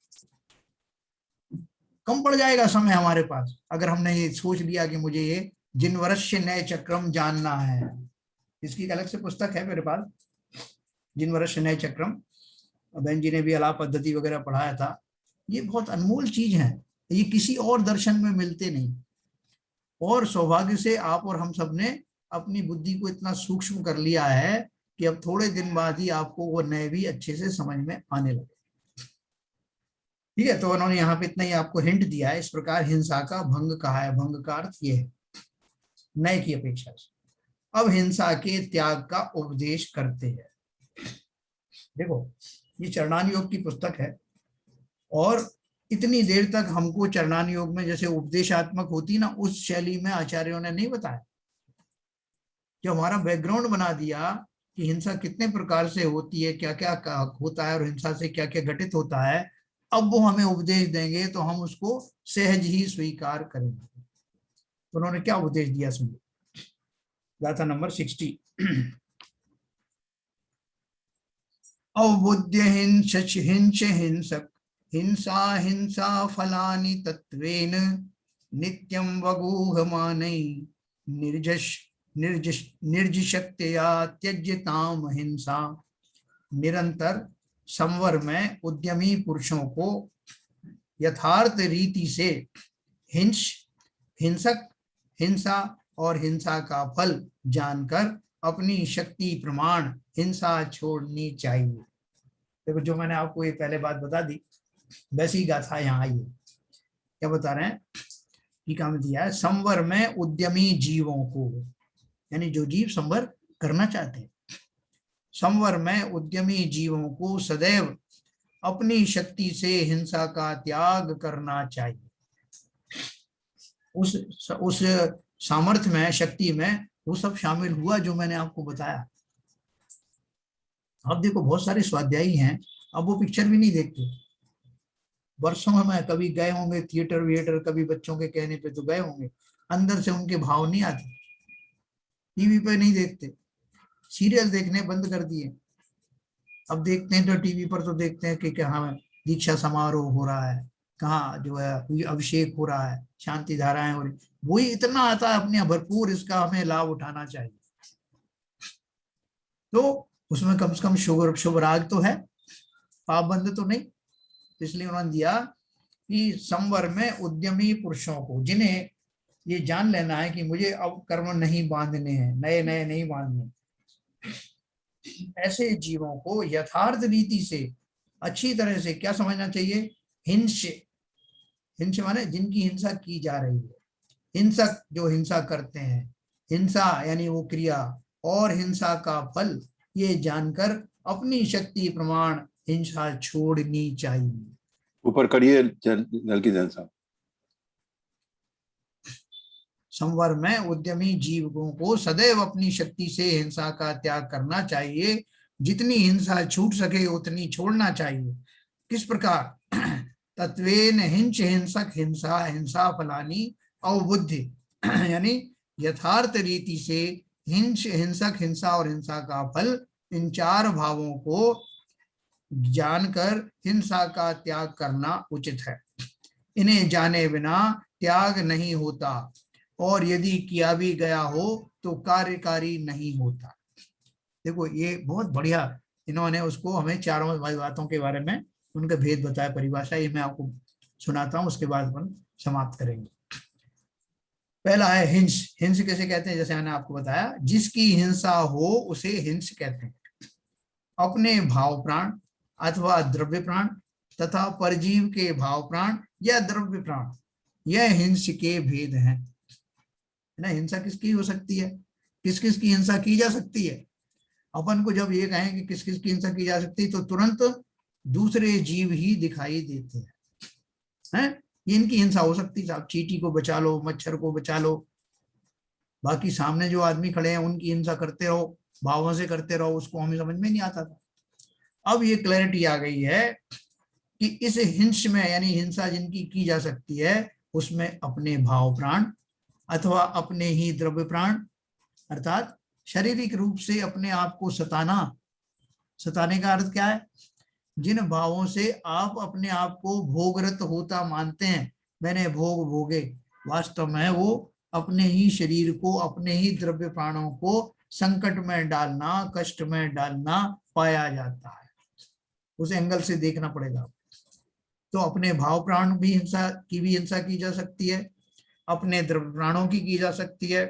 कम पड़ जाएगा समय हमारे पास अगर हमने ये सोच लिया कि मुझे ये जिनवरस्य नए चक्रम जानना है। इसकी अलग से पुस्तक है मेरे पास, जिनवरस्य नए चक्रम। बहन जी ने भी अलाप पद्धति वगैरह पढ़ाया था। ये बहुत अनमोल चीज है, ये किसी और दर्शन में मिलते नहीं। और सौभाग्य से आप और हम सब ने अपनी बुद्धि को इतना सूक्ष्म कर लिया है कि अब थोड़े दिन बाद ही आपको वो नए भी अच्छे से समझ में आने लगे। ठीक है, तो उन्होंने यहाँ पे इतना ही आपको हिंट दिया है। इस प्रकार हिंसा का भंग कहा है। भंग का अर्थ ये है नए की अपेक्षा से। अब हिंसा के त्याग का उपदेश करते हैं। देखो, ये चरणान योग की पुस्तक है और इतनी देर तक हमको चरणान योग में जैसे उपदेशात्मक होती ना, उस शैली में आचार्यों ने नहीं बताया। जो हमारा बैकग्राउंड बना दिया कि हिंसा कितने प्रकार से होती है, क्या क्या होता है और हिंसा से क्या क्या घटित होता है, अब वो हमें उपदेश देंगे तो हम उसको सहज ही स्वीकार करेंगे। तो उन्होंने क्या उपदेश दिया सुनिए। गाथा नंबर 60। अवबुद्ध्य हिंसक हिंसा हिंसा फलानि तत्वेन नित्यं वगूहमानै निर्जिशक्त्या त्यज्यताम हिंसा। निरंतर संवर में उद्यमी पुरुषों को यथार्थ रीति से हिंसक हिंसा और हिंसा का फल जानकर अपनी शक्ति प्रमाण हिंसा छोड़नी चाहिए। देखो, जो मैंने आपको ये पहले बात बता दी वैसी गाथा यहाँ आई है। क्या बता रहे हैं? टीका में दिया है, संवर में उद्यमी जीवों को, यानी जो जीव संवर करना चाहते हैं, संवर में उद्यमी जीवों को सदैव अपनी शक्ति से हिंसा का त्याग करना चाहिए। उस सामर्थ्य में, शक्ति में वो सब शामिल हुआ जो मैंने आपको बताया। अब देखो, बहुत सारे स्वाध्यायी हैं, अब वो पिक्चर भी नहीं देखते। वर्षों में कभी गए होंगे थिएटर विएटर, कभी बच्चों के कहने पे तो गए होंगे, अंदर से उनके भाव नहीं आते। टीवी पे नहीं देखते, सीरियल देखने बंद कर दिए। अब देखते हैं तो टीवी पर तो देखते हैं कि कहाँ दीक्षा समारोह हो रहा है, कहाँ जो है अभिषेक हो रहा है, शांति धाराएं हो रही, वही इतना आता है अपने भरपूर। इसका हमें लाभ उठाना चाहिए। तो उसमें कम से कम शुभ राग तो है, पाप बंद तो नहीं। इसलिए उन्होंने दिया कि संवर में उद्यमी पुरुषों को, जिन्हें ये जान लेना है कि मुझे अब कर्म नहीं बांधने हैं, नए नए नहीं बांधने, ऐसे जीवों को यथार्थ रीति से अच्छी तरह से क्या समझना चाहिए? हिंस माने जिनकी हिंसा की जा रही है, हिंसक जो हिंसा करते हैं, हिंसा यानी वो क्रिया और हिंसा का फल, ये जानकर अपनी शक्ति प्रमाण हिंसा छोड़नी चाहिए। ऊपर करिए नल की जन साहब। संवर में उद्यमी जीवों को सदैव अपनी शक्ति से हिंसा का त्याग करना चाहिए। जितनी हिंसा छूट सके उतनी छोड़ना चाहिए। किस प्रकार? तत्वेन हिंस हिंसक हिंसा हिंसा फलानी अवबुद्धि यानी यथार्थ रीति से हिंस हिंसक हिंसा और हिंसा का फल, इन चार भावों को जानकर हिंसा का त्याग करना उचित है। इन्हें जाने बिना त्याग नहीं होता और यदि किया भी गया हो तो कार्यकारी नहीं होता। देखो ये बहुत बढ़िया इन्होंने उसको हमें चारों बातों के बारे में उनका भेद बताया, परिभाषा। ये मैं आपको सुनाता हूं, उसके बाद अपन समाप्त करेंगे। पहला है हिंस। हिंस कैसे कहते हैं? जैसे मैंने आपको बताया, जिसकी हिंसा हो उसे हिंस कहते हैं। अपने भाव प्राण अथवा द्रव्य प्राण तथा परजीव के भाव प्राण या द्रव्य प्राण, यह हिंस के भेद हैं ना। हिंसा किसकी हो सकती है, किस किस की हिंसा की जा सकती है? अपन को जब ये कहें कि किस किस की हिंसा की जा सकती है तो तुरंत दूसरे जीव ही दिखाई देते हैं। इनकी हिंसा हो सकती है। आप चींटी को बचा लो, मच्छर को बचा लो, बाकी सामने जो आदमी खड़े हैं उनकी हिंसा करते रहो, भावों से करते रहो, उसको हमें समझ में नहीं आता था। अब ये क्लैरिटी आ गई है कि इस हिंस में यानी हिंसा जिनकी की जा सकती है उसमें अपने भाव प्राण अथवा अपने ही द्रव्य प्राण, अर्थात शारीरिक रूप से अपने आप को सताना। सताने का अर्थ क्या है? जिन भावों से आप अपने आप को भोगरत होता मानते हैं, मैंने भोग भोगे, वास्तव में वो अपने ही शरीर को, अपने ही द्रव्य प्राणों को संकट में डालना, कष्ट में डालना पाया जाता है। उस एंगल से देखना पड़ेगा। तो अपने भाव प्राण भी हिंसा की जा सकती है, अपने द्रव्य प्राणों की जा सकती है,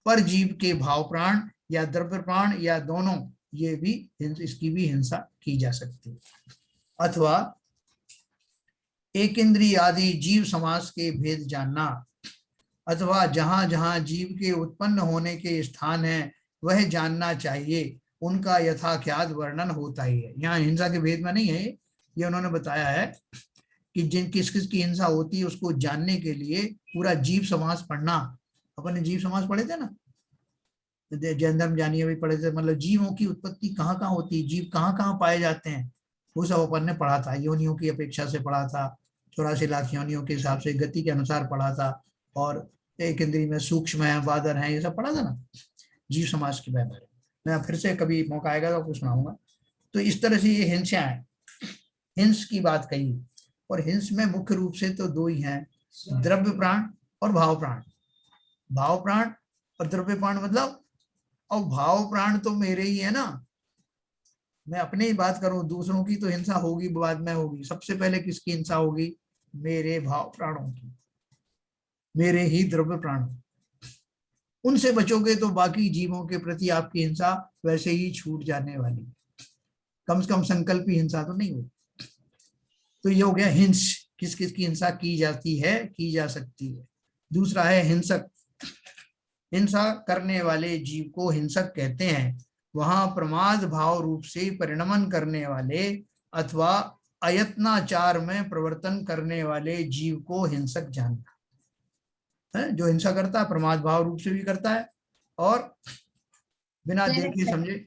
पर जीव के भाव प्राण या द्रव्य प्राण या दोनों, ये भी इसकी भी हिंसा की जा सकती है। अथवा एक इंद्रिय आदि जीव समास के भेद जानना, अथवा जहां जहां जीव के उत्पन्न होने के स्थान है वह जानना चाहिए। उनका यथाख्यात वर्णन होता ही है। यहाँ हिंसा के भेद में नहीं है, ये उन्होंने बताया है कि जिन किस किस की हिंसा होती है उसको जानने के लिए पूरा जीव समास पढ़ना। अपन ने जीव समास पढ़े थे ना, जैन धर्म जानिए भी पढ़े थे। मतलब जीवों की उत्पत्ति कहाँ कहाँ होती है, जीव कहाँ कहाँ पाए जाते हैं, वो सब अपन ने पढ़ा था। योनियों की अपेक्षा से पढ़ा था, 84 लाख योनियों के हिसाब से गति के अनुसार पढ़ा था। और एक इंद्रिय में सूक्ष्म है, बादर है, ये सब पढ़ा था ना जीव समास के बारे में। मैं फिर से कभी मौका आएगा तो आपको सुनाऊंगा। तो इस तरह से ये हिंसा है, हिंस की बात कही। और हिंस में मुख्य रूप से तो दो ही हैं, द्रव्य प्राण और भाव प्राण। भाव प्राण और द्रव्य प्राण मतलब, और भाव प्राण तो मेरे ही है ना, मैं अपने ही बात करूं, दूसरों की तो हिंसा होगी बाद में होगी। सबसे पहले किसकी हिंसा होगी? मेरे भाव प्राणों की, मेरे ही द्रव्य प्राणों। उनसे बचोगे तो बाकी जीवों के प्रति आपकी हिंसा वैसे ही छूट जाने वाली, कम से कम संकल्पी हिंसा तो नहीं होगी। तो ये हो गया हिंस, किस किस की हिंसा की जाती है, की जा सकती है। दूसरा है हिंसक। हिंसा करने वाले जीव को हिंसक कहते हैं। वहां प्रमाद भाव रूप से परिणमन करने वाले अथवा अयत्नाचार में प्रवर्तन करने वाले जीव को हिंसक जानना है। जो हिंसा करता है प्रमाद भाव रूप से भी करता है और बिना देखे समझे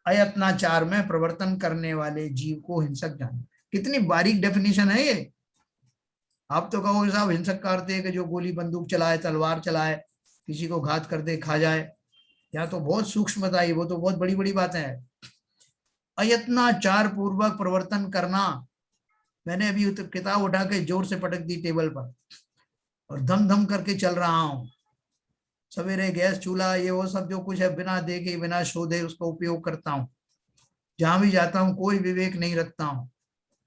अयत्नाचार में प्रवर्तन करने वाले जीव को हिंसक जानना। कितनी बारीक डेफिनेशन है ये। आप तो कहोगे साहब हिंसक का अर्थ है कि जो गोली बंदूक चलाए, तलवार चलाए, किसी को घात कर दे, खा जाए। यहाँ तो बहुत सूक्ष्मता है, वो तो बहुत बड़ी बड़ी बातें हैं। अयत्नाचार पूर्वक प्रवर्तन करना, मैंने अभी किताब उठा के जोर से पटक दी टेबल पर और धम धम करके चल रहा हूं। सवेरे गैस चूल्हा ये वो सब जो कुछ है बिना देखे बिना शोधे उसका उपयोग करता हूँ। जहां भी जाता हूँ कोई विवेक नहीं रखता हूँ।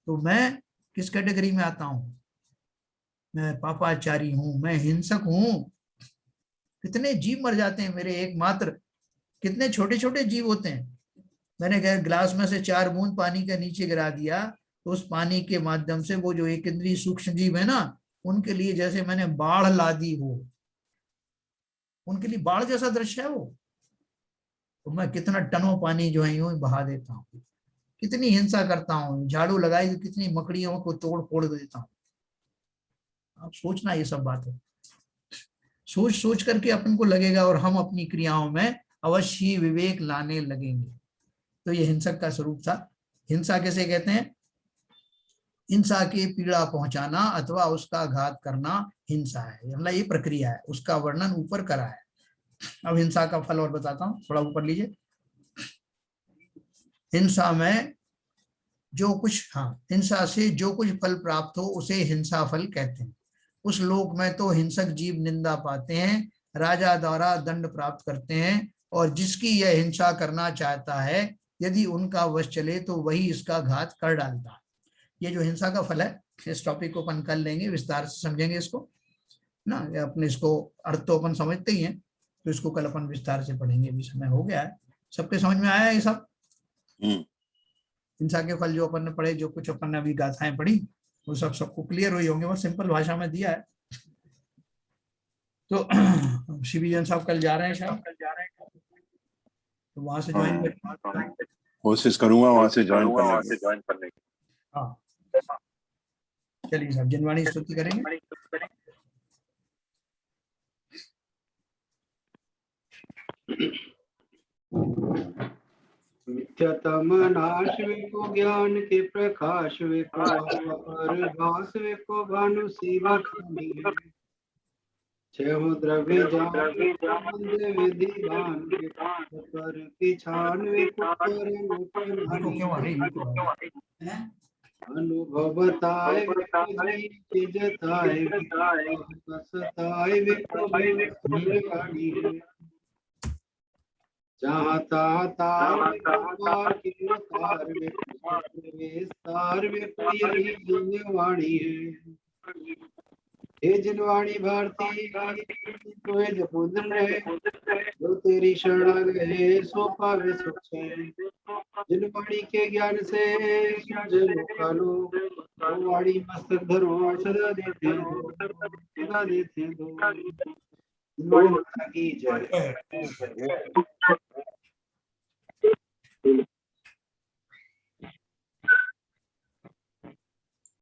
तो मैं किस कैटेगरी में आता हूँ? मैं पापाचारी हूं, मैं हिंसक हूं। कितने जीव मर जाते हैं मेरे एकमात्र, कितने छोटे छोटे जीव होते हैं। मैंने गिलास में से 4 बूंद पानी के नीचे गिरा दिया तो उस पानी के माध्यम से वो जो एक इंद्रिय सूक्ष्म जीव है ना, उनके लिए जैसे मैंने बाढ़ ला दी हो। उनके लिए बाढ़ जैसा दृश्य है वो। तो मैं कितना टनों पानी जो है यूं ही बहा देता हूँ, कितनी हिंसा करता हूँ, झाड़ू लगाई तो कितनी मकड़ियों को तोड़ फोड़ देता हूँ। आप सोचना ये सब बातें, सोच सोच करके अपन को लगेगा और हम अपनी क्रियाओं में अवश्य ही विवेक लाने लगेंगे। तो ये हिंसक का स्वरूप था। हिंसा कैसे कहते हैं? हिंसा के पीड़ा पहुंचाना अथवा उसका घात करना हिंसा है, मतलब ये प्रक्रिया है, उसका वर्णन ऊपर करा है। अब हिंसा का फल और बताता हूँ, थोड़ा ऊपर लीजिए। हिंसा में जो कुछ, हाँ, हिंसा से जो कुछ फल प्राप्त हो उसे हिंसा फल कहते हैं। उस लोक में तो हिंसक जीव निंदा पाते हैं, राजा द्वारा दंड प्राप्त करते हैं, और जिसकी यह हिंसा करना चाहता है यदि उनका वश चले तो वही इसका घात कर डालता है। ये जो हिंसा का फल है, इस टॉपिक को अपन कर लेंगे, विस्तार से समझेंगे इसको ना। अपने इसको अर्थ तो अपन समझते ही हैं, तो इसको कल अपन विस्तार से पढ़ेंगे। अभी समय हो गया है, सबके समझ में आया ये सब? हिंसा के फल जो अपन ने पढ़े, जो कुछ अपन ने अभी गाथाएं पढ़ी, वो सब सबको क्लियर हुई होंगे, बहुत सिंपल भाषा में दिया है। तो शिवजन साहब कल जा रहे हैं शायद, तो वहां से ज्वाइन कोशिश करूंगा वहां से ज्वाइन करने की। हाँ चलिए साहब, जनवाणी स्तुति करेंगे। मिथ्यातम नाश को ज्ञान के प्रकाश को भास को भानु शिवा छह द्रव्य जान विधिवान पर की छान अनुभव बताए जहाँ तार वाणी है। हे जिनवाणी भारती तो जपुंदर है, जो तेरी शरण गए सो पावे सुख है। जिनवाणी के ज्ञान से वाणी मस्तक धरो सदा देते दो। जिनवाणी माता की जय।